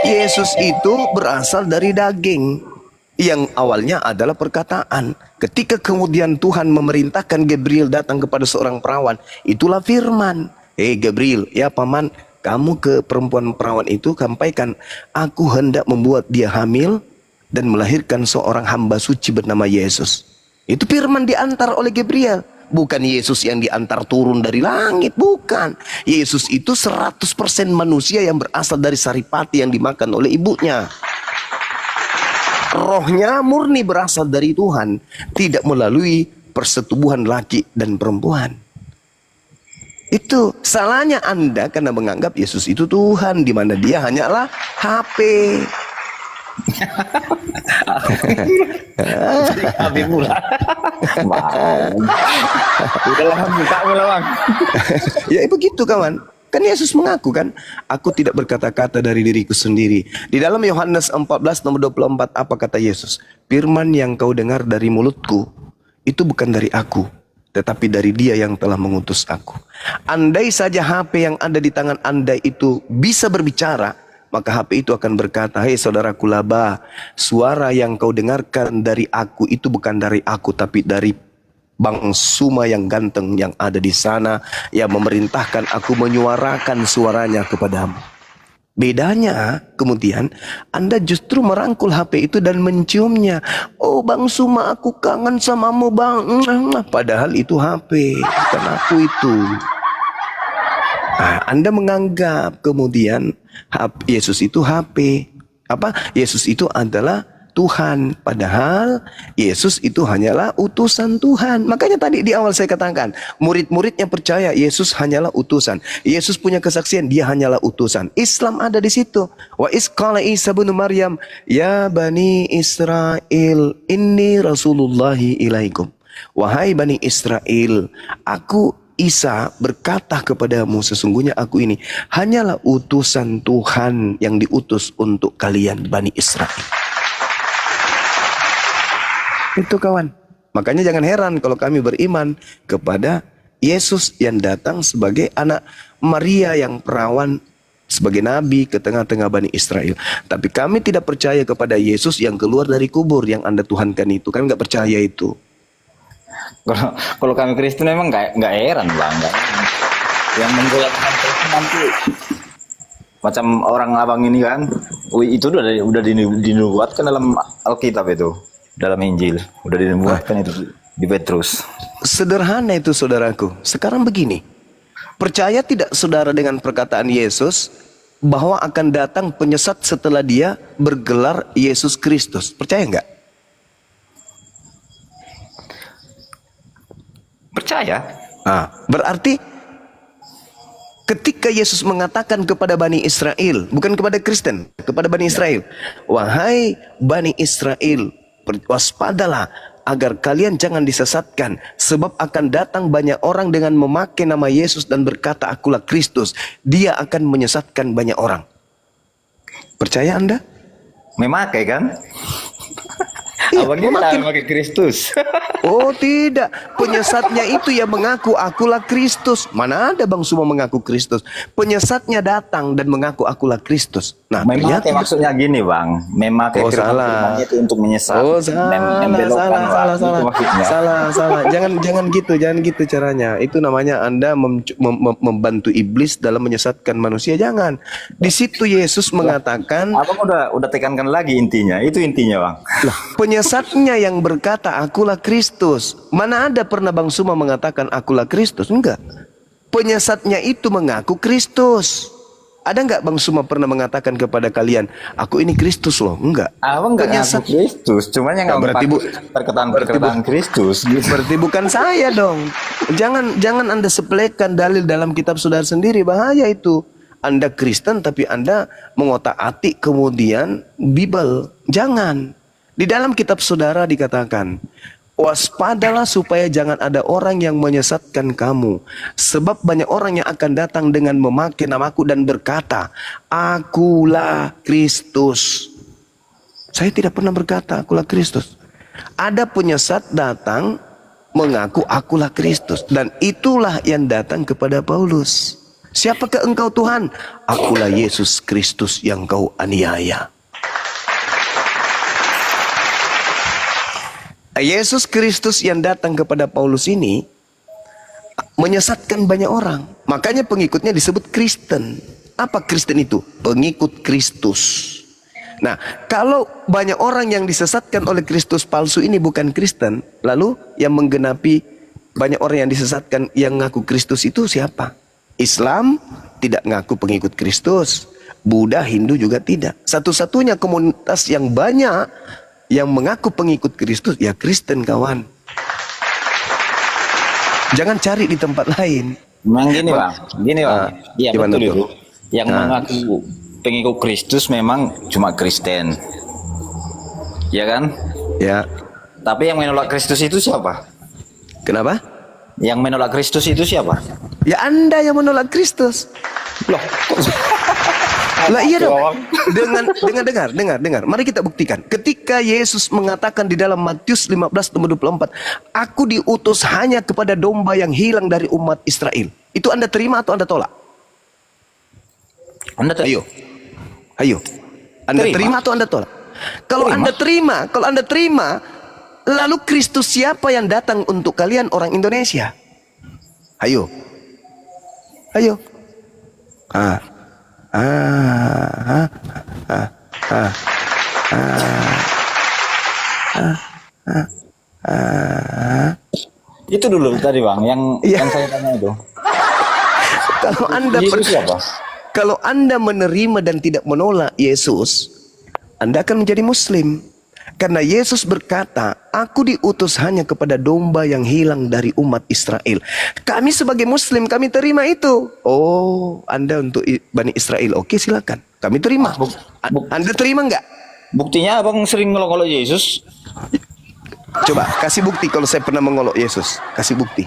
Yesus itu berasal dari daging. Yang awalnya adalah perkataan. Ketika kemudian Tuhan memerintahkan Gabriel datang kepada seorang perawan, itulah firman. Gabriel, ya paman, kamu ke perempuan perawan itu sampaikan, aku hendak membuat dia hamil dan melahirkan seorang hamba suci bernama Yesus. Itu firman diantar oleh Gabriel. Bukan Yesus yang diantar turun dari langit, bukan. Yesus itu 100% manusia yang berasal dari saripati yang dimakan oleh ibunya. Rohnya murni berasal dari Tuhan, tidak melalui persetubuhan laki dan perempuan. Itu salahnya Anda karena menganggap Yesus itu Tuhan, di mana dia hanyalah HP. HP pula. Udahlah, buka mula bang. Ya begitu kawan. Kan Yesus mengaku kan, aku tidak berkata-kata dari diriku sendiri. Di dalam Yohanes 14 nomor 24 apa kata Yesus? Firman yang kau dengar dari mulutku itu bukan dari aku, tetapi dari dia yang telah mengutus aku. Andai saja HP yang ada di tangan Anda itu bisa berbicara, maka HP itu akan berkata, hei saudaraku Laba, suara yang kau dengarkan dari aku itu bukan dari aku, tapi dari Bang Suma yang ganteng yang ada di sana, yang memerintahkan aku menyuarakan suaranya kepadamu. Bedanya kemudian Anda justru merangkul HP itu dan menciumnya. Oh Bang Suma, aku kangen samamu bang. Padahal itu HP, bukan aku itu. Nah, Anda menganggap kemudian Yesus itu HP. Yesus itu adalah Tuhan, padahal Yesus itu hanyalah utusan Tuhan. Makanya tadi di awal saya katakan, murid-muridnya percaya Yesus hanyalah utusan. Yesus punya kesaksian, dia hanyalah utusan. Islam ada di situ. Wa isqala Isa bin Maryam, ya bani Israel, inni rasulullahi ilaikum. Wahai bani Israel, aku Isa berkata kepadamu, sesungguhnya aku ini hanyalah utusan Tuhan yang diutus untuk kalian bani Israel. Itu kawan. Makanya jangan heran kalau kami beriman kepada Yesus yang datang sebagai anak Maria yang perawan, sebagai nabi ke tengah-tengah Bani Israel. Tapi kami tidak percaya kepada Yesus yang keluar dari kubur yang Anda tuhankan itu. Kami nggak percaya itu. Kalau kami Kristen memang nggak heran bang. Yang menggelarkan Kristen nanti macam orang abang ini kan, itu udah dinubuatkan dalam Alkitab itu. Dalam Injil udah dinubuatkan itu di Petrus. Sederhana itu saudaraku. Sekarang begini, percaya tidak saudara dengan perkataan Yesus bahwa akan datang penyesat setelah dia bergelar Yesus Kristus? Percaya enggak? Percaya. Berarti ketika Yesus mengatakan kepada Bani Israel, bukan kepada Kristen, kepada Bani Israel, wahai Bani Israel, waspadalah agar kalian jangan disesatkan, sebab akan datang banyak orang dengan memakai nama Yesus dan berkata akulah Kristus. Dia akan menyesatkan banyak orang. Percaya Anda? Memakai kan? Iya, Abang ini memakai Kristus. Oh tidak, penyesatnya itu yang mengaku akulah Kristus. Mana ada Bang Suma mengaku Kristus? Penyesatnya datang dan mengaku akulah Kristus. Nah, Memakai maksudnya gini bang, memakai firman itu untuk menyesat. Oh salah. Jangan gitu caranya. Itu namanya Anda membantu iblis dalam menyesatkan manusia. Jangan. Di situ Yesus mengatakan. Abang udah tekankan lagi intinya. Itu intinya bang. Penyesatnya yang berkata akulah Kristus. Mana ada pernah Bang Suma mengatakan akulah Kristus? Enggak. Penyesatnya itu mengaku Kristus. Ada enggak Bang Suma pernah mengatakan kepada kalian, aku ini Kristus loh? Enggak. Abang enggak ngaku Kristus, cuma yang enggak berarti perkataan Kristus. Berarti bukan saya dong. Jangan Anda sepelekan dalil dalam kitab saudara sendiri, bahaya itu. Anda Kristen tapi Anda mengotak-atik kemudian Bible. Jangan. Di dalam kitab saudara dikatakan, waspadalah supaya jangan ada orang yang menyesatkan kamu. Sebab banyak orang yang akan datang dengan memakai namaku dan berkata, Akulah Kristus. Saya tidak pernah berkata, Akulah Kristus. Ada penyesat datang mengaku akulah Kristus. Dan itulah yang datang kepada Paulus. Siapakah engkau Tuhan? Akulah Yesus Kristus yang kau aniaya. Yesus Kristus yang datang kepada Paulus ini menyesatkan banyak orang. Makanya pengikutnya disebut Kristen. Apa Kristen itu? Pengikut Kristus. Nah, kalau banyak orang yang disesatkan oleh Kristus palsu ini bukan Kristen, lalu yang menggenapi banyak orang yang disesatkan yang ngaku Kristus itu siapa? Islam tidak ngaku pengikut Kristus. Buddha, Hindu juga tidak. Satu-satunya komunitas yang banyak yang mengaku pengikut Kristus, ya Kristen kawan. Jangan cari di tempat lain. Memang gini bang, iya gimana betul tuh? itu. Yang mengaku pengikut Kristus memang cuma Kristen, ya kan? Ya. Tapi yang menolak Kristus itu siapa? Kenapa? Yang menolak Kristus itu siapa? Ya Anda yang menolak Kristus. Loh, Lah iya dong. Dengar. Mari kita buktikan. Ketika Yesus mengatakan di dalam Matius 15:24, Aku diutus hanya kepada domba yang hilang dari umat Israel. Itu Anda terima atau Anda tolak? Ayo. Anda terima atau Anda tolak? Kalau Anda terima, lalu Kristus siapa yang datang untuk kalian orang Indonesia? Ayo. itu dulu tadi bang, yang saya tanya itu. Kalau Anda menerima dan tidak menolak Yesus, Anda akan menjadi Muslim. Karena Yesus berkata, Aku diutus hanya kepada domba yang hilang dari umat Israel. Kami sebagai Muslim, kami terima itu. Oh, Anda untuk Bani Israel. Oke, silakan. Kami terima. Anda terima enggak? Buktinya abang sering ngolok-ngolok Yesus. Coba, kasih bukti kalau saya pernah mengolok Yesus. Kasih bukti.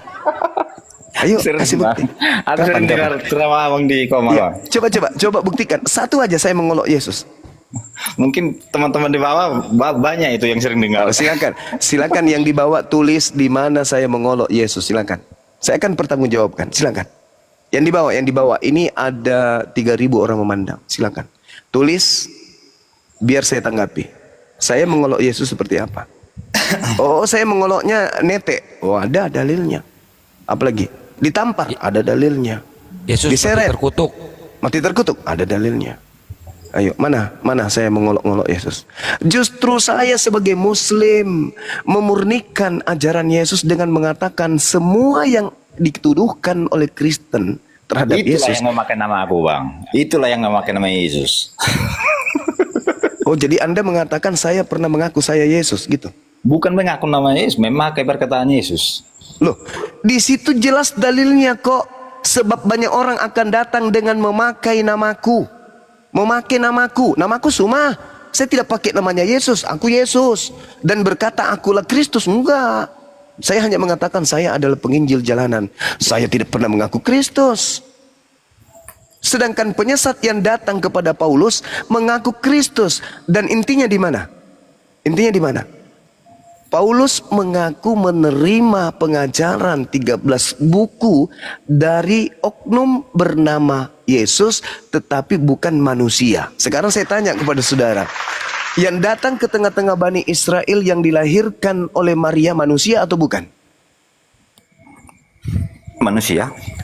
Ayo, kasih bukti. Aku sering dengar ceramah abang di Koma. Ya, coba buktikan. Satu aja saya mengolok Yesus. Mungkin teman-teman di bawah banyak itu yang sering dengar. Silakan yang dibawa tulis di mana saya mengolok Yesus, silakan. Saya akan pertanggungjawabkan, silakan. Yang dibawa ini ada 3.000 orang memandang, silakan. Tulis biar saya tanggapi. Saya mengolok Yesus seperti apa? Oh, saya mengoloknya nete. Oh, ada dalilnya. Apalagi ditampar, ada dalilnya. Yesus Diseret, mati terkutuk. ada dalilnya. Ayo, mana saya mengolok-ngolok Yesus. Justru saya sebagai Muslim memurnikan ajaran Yesus dengan mengatakan semua yang dituduhkan oleh Kristen terhadap Itulah Yesus. yang memakai nama aku bang. Itulah yang memakai nama Yesus. Oh, jadi Anda mengatakan saya pernah mengaku saya Yesus gitu? Bukan mengaku nama Yesus, memakai perkataan Yesus. Loh, di situ jelas dalilnya kok. Sebab banyak orang akan datang dengan memakai namaku. Namaku Suma. Saya tidak pakai namanya Yesus, aku Yesus. Dan berkata akulah Kristus, enggak. Saya hanya mengatakan saya adalah penginjil jalanan. Saya tidak pernah mengaku Kristus. Sedangkan penyesat yang datang kepada Paulus mengaku Kristus. Dan intinya di mana? Paulus mengaku menerima pengajaran 13 buku dari oknum bernama Yesus, tetapi bukan manusia. Sekarang saya tanya kepada saudara, yang datang ke tengah-tengah Bani Israel yang dilahirkan oleh Maria manusia atau bukan?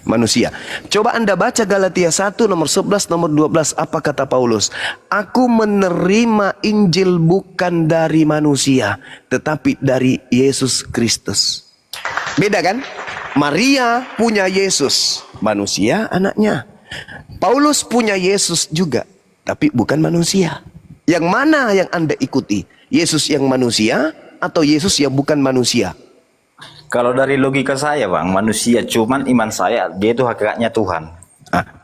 Manusia. Coba Anda baca Galatia 1 nomor 11 nomor 12, apa kata Paulus? Aku menerima Injil bukan dari manusia, tetapi dari Yesus Kristus. Beda kan? Maria punya Yesus, manusia anaknya. Paulus punya Yesus juga, tapi bukan manusia. Yang mana yang Anda ikuti? Yesus yang manusia atau Yesus yang bukan manusia? Kalau dari logika saya bang, manusia cuman iman saya dia itu hakikatnya Tuhan.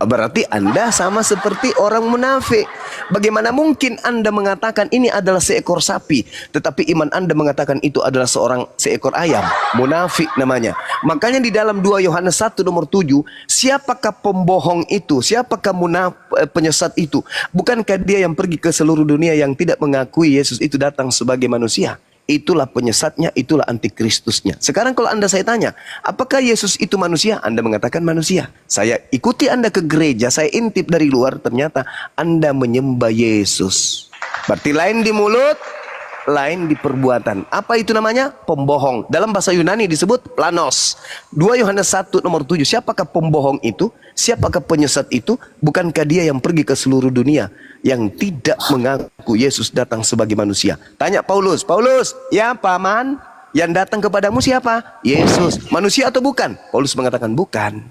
Berarti Anda sama seperti orang munafik. Bagaimana mungkin Anda mengatakan ini adalah seekor sapi, tetapi iman Anda mengatakan itu adalah seekor ayam? Munafik namanya. Makanya di dalam 2 Yohanes 1 nomor 7, siapakah pembohong itu? Siapakah penyesat itu? Bukankah dia yang pergi ke seluruh dunia yang tidak mengakui Yesus itu datang sebagai manusia? Itulah penyesatnya, itulah antikristusnya. Sekarang kalau saya tanya, apakah Yesus itu manusia? Anda mengatakan manusia. Saya ikuti Anda ke gereja, saya intip dari luar, ternyata Anda menyembah Yesus. Berarti lain di mulut, lain di perbuatan. Apa itu namanya? Pembohong. Dalam bahasa Yunani disebut planos. 2 Yohanes 1 nomor 7, siapakah pembohong itu? Siapakah penyesat itu? Bukankah dia yang pergi ke seluruh dunia yang tidak mengaku Yesus datang sebagai manusia? Tanya Paulus, ya paman, yang datang kepadamu siapa? Yesus. Manusia atau bukan? Paulus mengatakan bukan.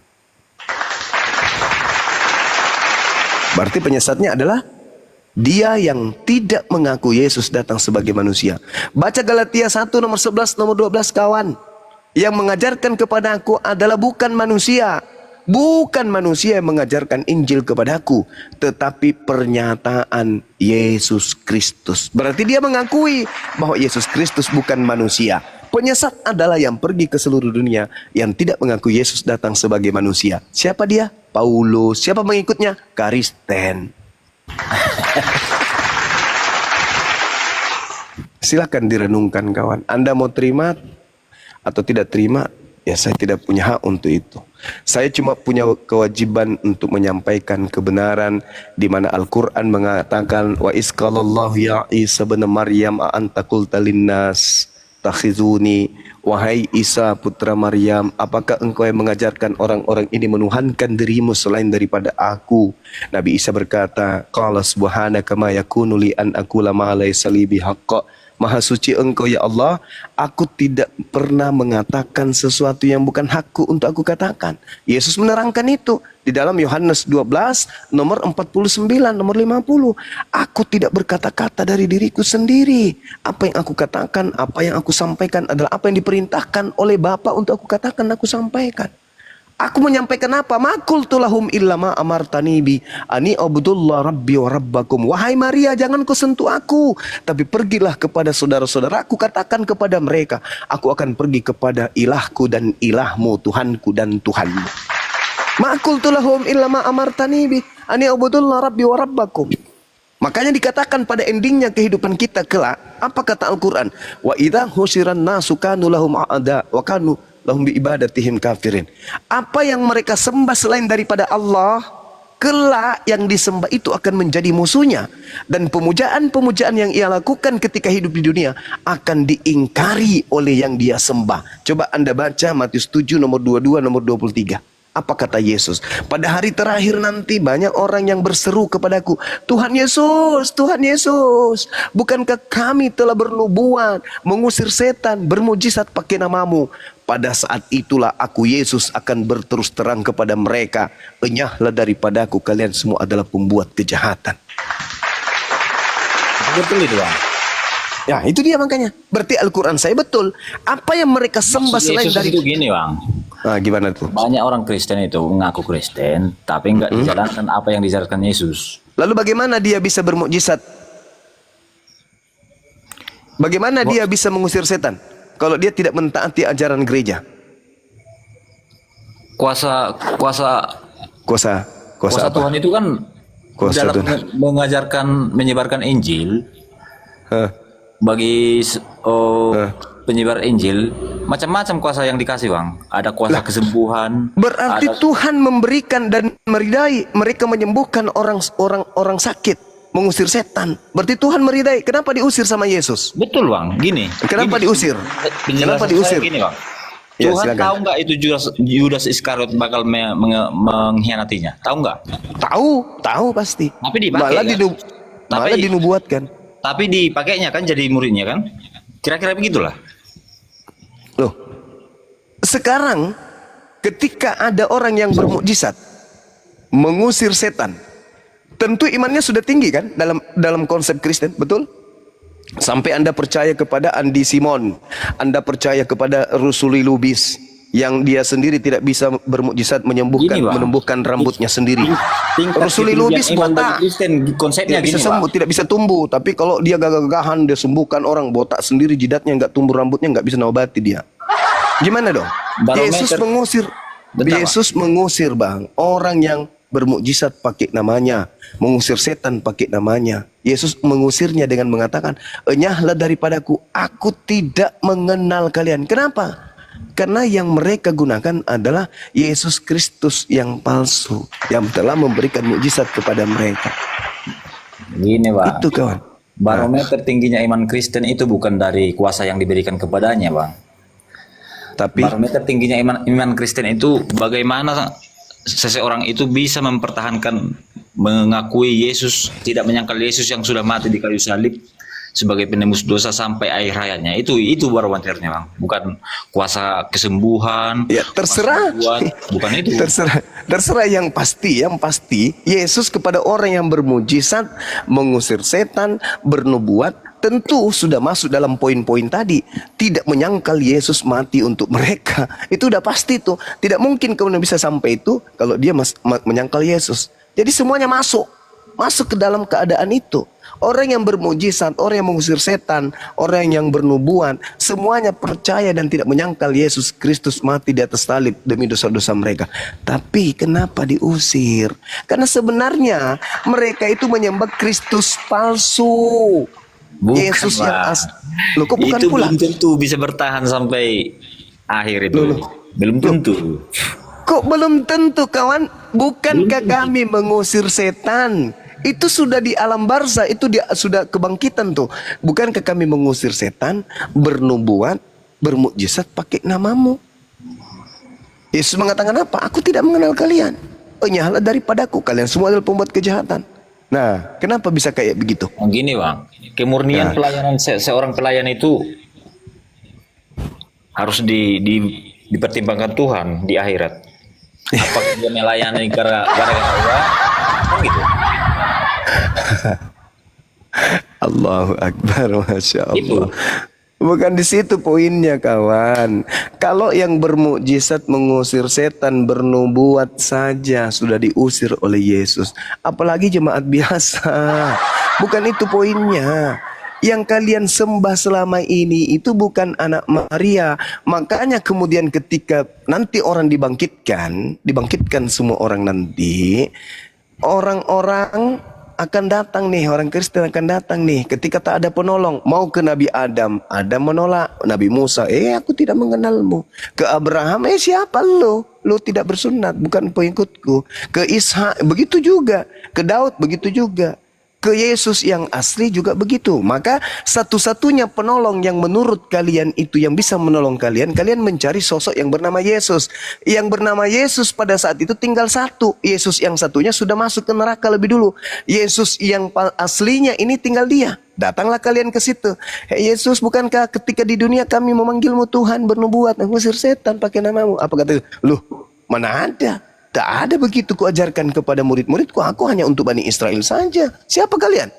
Berarti penyesatnya adalah dia yang tidak mengaku Yesus datang sebagai manusia. Baca Galatia 1 nomor 11 nomor 12 kawan. Yang mengajarkan kepada aku adalah bukan manusia. Bukan manusia yang mengajarkan Injil kepadaku, tetapi pernyataan Yesus Kristus. Berarti dia mengakui bahwa Yesus Kristus bukan manusia. Penyesat adalah yang pergi ke seluruh dunia yang tidak mengaku Yesus datang sebagai manusia. Siapa dia? Paulus. Siapa mengikutnya? Kristen. Silakan direnungkan kawan. Anda mau terima atau tidak terima? Ya, saya tidak punya hak untuk itu. Saya cuma punya kewajiban untuk menyampaikan kebenaran di mana Al-Quran mengatakan wa isqalallahu ya Isa bin Maryam a anta qulta linnas takhizuni, wahai Isa putra Maryam, apakah engkau yang mengajarkan orang-orang ini menuhankan dirimu selain daripada aku? Nabi Isa berkata, qala subhanaka ma yakunu li an aqula ma laysa li bihaqq. Maha suci engkau ya Allah, aku tidak pernah mengatakan sesuatu yang bukan hakku untuk aku katakan. Yesus menerangkan itu di dalam Yohanes 12 nomor 49 nomor 50. Aku tidak berkata-kata dari diriku sendiri. Apa yang aku katakan, apa yang aku sampaikan adalah apa yang diperintahkan oleh Bapa untuk aku katakan, aku sampaikan. Aku menyampaikan apa? Makultu lahum illa ma amartani bi ani abdullah rabbi wa rabbakum. Wahai Maria, jangan kau sentuh aku, tapi pergilah kepada saudara-saudaraku, katakan kepada mereka, aku akan pergi kepada ilahku dan ilahmu, Tuhanku dan Tuhanmu. Makultu lahum illa ma amartani bi ani abdullah rabbi wa rabbakum. Makanya dikatakan pada endingnya kehidupan kita kelak, apa kata Al-Quran? Wa idza husiran nasu kanu lahum a'da wa kanu lahum bi ibadatihim kafirin. Apa yang mereka sembah selain daripada Allah, kelak yang disembah itu akan menjadi musuhnya. Dan pemujaan-pemujaan yang ia lakukan ketika hidup di dunia akan diingkari oleh yang dia sembah. Coba Anda baca Matius 7 nomor 22 nomor 23. Apa kata Yesus? Pada hari terakhir nanti banyak orang yang berseru kepadaku, Tuhan Yesus, Tuhan Yesus, bukankah kami telah bernubuat, mengusir setan, bermujizat pakai namamu? Pada saat itulah aku Yesus akan berterus terang kepada mereka, enyahlah daripadaku, kalian semua adalah pembuat kejahatan. Betul itu Bang. Ya itu dia makanya. Berarti Al-Quran saya betul. Apa yang mereka sembah Maksud selain Yesus dari... itu gini Bang. Nah, gimana tuh? Banyak orang Kristen itu mengaku Kristen, tapi nggak dijalankan apa yang dijalankan Yesus. Lalu bagaimana dia bisa bermukjizat? Bagaimana dia bisa mengusir setan kalau dia tidak mentaati ajaran gereja? Kuasa Kuasa apa? Tuhan itu kan Kuasa dalam Tuhan. menyebarkan Injil Hah? bagi penyebar Injil, macam-macam kuasa yang dikasih Bang. Ada kuasa kesembuhan. Berarti ada... Tuhan memberikan dan meridai, mereka menyembuhkan orang sakit, mengusir setan. Berarti Tuhan meridai. Kenapa diusir sama Yesus? Betul Bang. Gini. Kenapa diusir? Kenapa Penjelasan diusir? saya gini Bang. Ya, Tuhan silakan. tahu nggak itu Yudas Iskariot bakal mengkhianatinya? Tahu nggak? Tahu pasti. Tapi dipakai, malah, kan? malah dinubuatkan. Tapi dipakainya kan jadi muridnya kan? Kira-kira begitulah. Loh, sekarang ketika ada orang yang bermukjizat mengusir setan, tentu imannya sudah tinggi kan dalam konsep Kristen, betul? Sampai Anda percaya kepada Andi Simon, Anda percaya kepada Rusuli Lubis, yang dia sendiri tidak bisa bermukjizat menyembuhkan, Gini, Bang. menumbuhkan rambutnya sendiri. Tingkat Rasulullah iman bagi botak. Kristen konsepnya Tidak bisa gini, sembuh, Bang. tidak bisa tumbuh. Tapi kalau dia gagah-gagahan, dia sembuhkan orang botak sendiri, jidatnya nggak tumbuh, rambutnya nggak bisa nobati dia. Gimana dong? Barometer. Yesus mengusir, Bentar, Yesus mengusir bang orang yang bermukjizat pakai namanya, mengusir setan pakai namanya. Yesus mengusirnya dengan mengatakan, enyahlah daripadaku, aku tidak mengenal kalian. Kenapa? Karena yang mereka gunakan adalah Yesus Kristus yang palsu, yang telah memberikan mukjizat kepada mereka. Gini, Bang. Itu kawan. Barometer tingginya iman Kristen itu bukan dari kuasa yang diberikan kepadanya, Bang. Tapi Barometer tingginya iman Kristen itu bagaimana seseorang itu bisa mempertahankan, mengakui Yesus, tidak menyangkal Yesus yang sudah mati di kayu salib sebagai penembus dosa sampai akhir hayatnya. Itu barometernya, Bang. Bukan kuasa kesembuhan. ya terserah. kuasa kuat, bukan itu. Terserah yang pasti Yesus kepada orang yang bermujizat, mengusir setan, bernubuat, tentu sudah masuk dalam poin-poin tadi. Tidak menyangkal Yesus mati untuk mereka. Itu udah pasti tuh. Tidak mungkin kemudian bisa sampai itu kalau dia menyangkal Yesus. Jadi semuanya masuk ke dalam keadaan itu. Orang yang bermujizat, orang yang mengusir setan, orang yang bernubuat, semuanya percaya dan tidak menyangkal Yesus Kristus mati di atas salib demi dosa-dosa mereka. Tapi kenapa diusir? Karena sebenarnya mereka itu menyembah Kristus palsu. Bukan, Yesus yang Bang. asli. Loh, kok bukan Itu pula? belum tentu bisa bertahan sampai akhir itu. Belum tentu. Kok belum tentu kawan? Bukankah kami mengusir setan? Itu sudah di alam barzah, itu dia sudah kebangkitan tuh. Bukankah kami mengusir setan, bernubuat, bermukjizat pakai namamu? Yesus mengatakan apa? Aku tidak mengenal kalian. Enyahlah daripadaku, kalian semua adalah pembuat kejahatan. Nah, kenapa bisa kayak begitu? Oh, gini, Bang. Kemurnian pelayanan seorang pelayan itu harus dipertimbangkan Tuhan di akhirat. Apakah dia melayani gara-gara uang? Kan gitu. Allahu Akbar, Masya Allah. Itu. Bukan di situ poinnya kawan. Kalau yang bermukjizat mengusir setan, bernubuat saja sudah diusir oleh Yesus, apalagi jemaat biasa. Bukan itu poinnya. Yang kalian sembah selama ini itu bukan anak Maria. Makanya kemudian ketika nanti orang dibangkitkan semua orang nanti, orang-orang akan datang nih, orang Kristen akan datang nih. Ketika tak ada penolong, mau ke Nabi Adam, Adam menolak. Nabi Musa, aku tidak mengenalmu. Ke Abraham, siapa lu? Lu tidak bersunat, bukan pengikutku. Ke Ishak, begitu juga. Ke Daud, begitu juga. Ke Yesus yang asli juga begitu. Maka satu-satunya penolong yang menurut kalian itu yang bisa menolong kalian, kalian mencari sosok yang bernama Yesus. Yang bernama Yesus pada saat itu tinggal satu. Yesus yang satunya sudah masuk ke neraka lebih dulu. Yesus yang aslinya ini tinggal dia. Datanglah kalian ke situ. Hei Yesus, bukankah ketika di dunia kami memanggilmu Tuhan, bernubuat, mengusir setan pakai namamu? Apa kata? Loh, mana ada? Tak ada begitu kuajarkan kepada murid-muridku. Aku hanya untuk Bani Israel saja. Siapa kalian?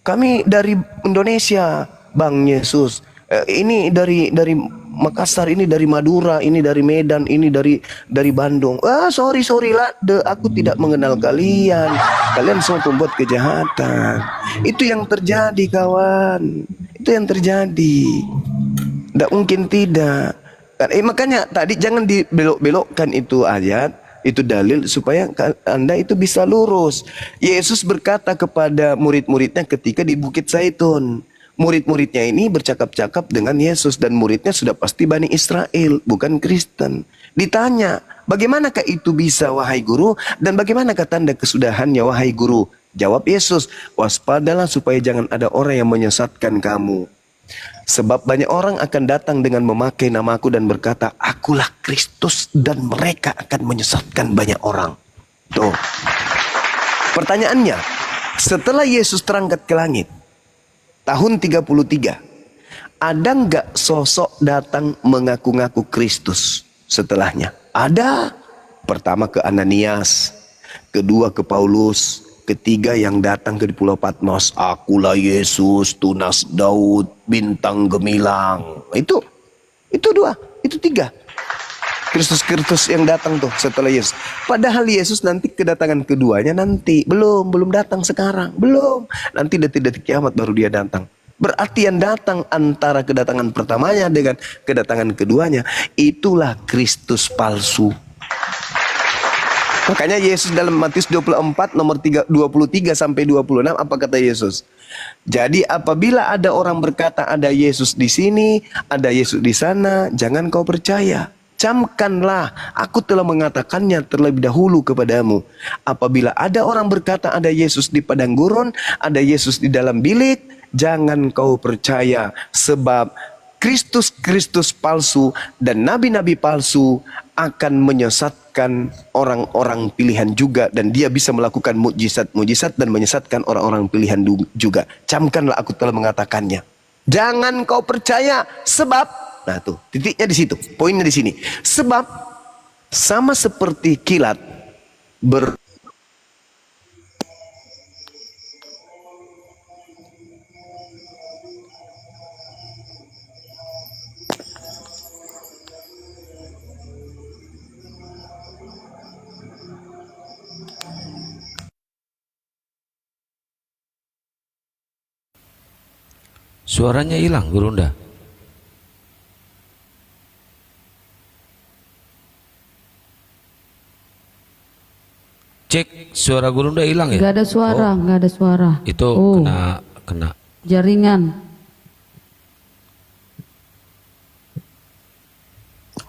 Kami dari Indonesia, Bang Yesus. Ini dari Makassar, ini dari Madura, ini dari Medan, ini dari Bandung. Sorry lah, aku tidak mengenal kalian. Kalian semua pembuat kejahatan. Itu yang terjadi, kawan. Itu yang terjadi. Tidak mungkin tidak. Makanya tadi jangan dibelok-belokkan itu ayat. Itu dalil supaya Anda itu bisa lurus. Yesus berkata kepada murid-muridnya ketika di Bukit Zaitun. Murid-muridnya ini bercakap-cakap dengan Yesus. Dan muridnya sudah pasti Bani Israel, bukan Kristen. Ditanya, bagaimanakah itu bisa wahai guru? Dan bagaimanakah tanda kesudahannya wahai guru? Jawab Yesus, waspadalah supaya jangan ada orang yang menyesatkan kamu. Sebab banyak orang akan datang dengan memakai namaku dan berkata, akulah Kristus, dan mereka akan menyesatkan banyak orang. Tuh. Pertanyaannya, setelah Yesus terangkat ke langit, tahun 33, ada nggak sosok datang mengaku-ngaku Kristus setelahnya? Ada. Pertama ke Ananias, kedua ke Paulus, ketiga yang datang ke Pulau Patmos, akulah Yesus, tunas Daud, bintang gemilang. Itu dua, itu tiga. Kristus yang datang tuh setelah Yesus. Padahal Yesus nanti kedatangan keduanya nanti. Belum datang sekarang. Belum. Nanti detik-detik kiamat baru dia datang. Berarti yang datang antara kedatangan pertamanya dengan kedatangan keduanya, itulah Kristus palsu. Makanya Yesus dalam Matius 24 nomor 23 sampai 26 apa kata Yesus? Jadi apabila ada orang berkata ada Yesus di sini, ada Yesus di sana, jangan kau percaya. Camkanlah, aku telah mengatakannya terlebih dahulu kepadamu. Apabila ada orang berkata ada Yesus di padang gurun, ada Yesus di dalam bilik, jangan kau percaya. Sebab Kristus palsu dan nabi-nabi palsu akan menyesatkan orang-orang pilihan juga. Dan dia bisa melakukan mukjizat-mukjizat dan menyesatkan orang-orang pilihan juga. Camkanlah, aku telah mengatakannya. Jangan kau percaya, sebab, nah tuh titiknya di situ, poinnya di sini. Sebab sama seperti kilat Suaranya hilang, Gurunda. Cek, suara Gurunda hilang ya? Gak ada suara, nggak ada suara. Itu Oh, kena. jaringan.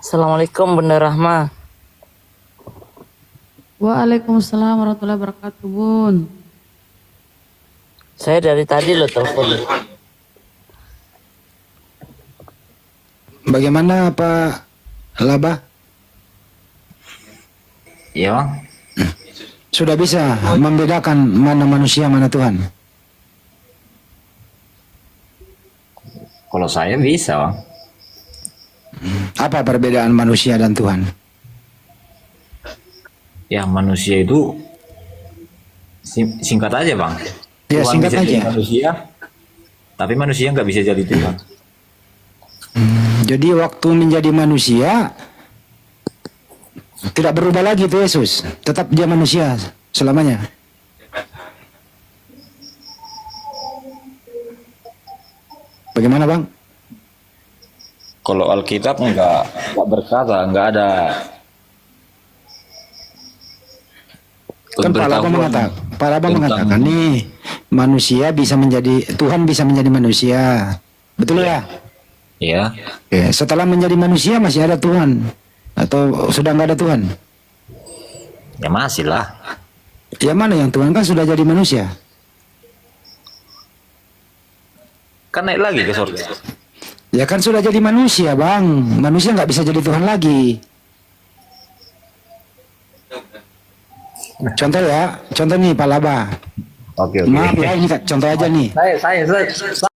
Assalamualaikum Bunda Rahma. Waalaikumsalam warahmatullahi wabarakatuh, Bun. Saya dari tadi lo telepon. Bagaimana Pak Laba? Iya bang. Sudah bisa membedakan mana manusia mana Tuhan? Kalau saya bisa bang. Apa perbedaan manusia dan Tuhan? Ya manusia itu singkat aja bang. Ya, Tuhan singkat bisa jadi aja. manusia, tapi manusia nggak bisa jadi Tuhan. Jadi waktu menjadi manusia tidak berubah lagi itu Yesus, tetap dia manusia selamanya. Bagaimana bang? Kalau Alkitab nggak berkata, nggak ada. Kan Pak Laba mengatakan nih manusia bisa menjadi Tuhan, bisa menjadi manusia, betul ya? Iya. Oke, setelah menjadi manusia masih ada Tuhan atau sudah nggak ada Tuhan? Ya masih lah. Ya mana yang Tuhan kan sudah jadi manusia? Kan naik lagi ke surga. Ya kan sudah jadi manusia bang, manusia nggak bisa jadi Tuhan lagi. Contoh ya, contoh nih Pak Laba. Oke. Maaf ya, ini contoh aja nih. Saya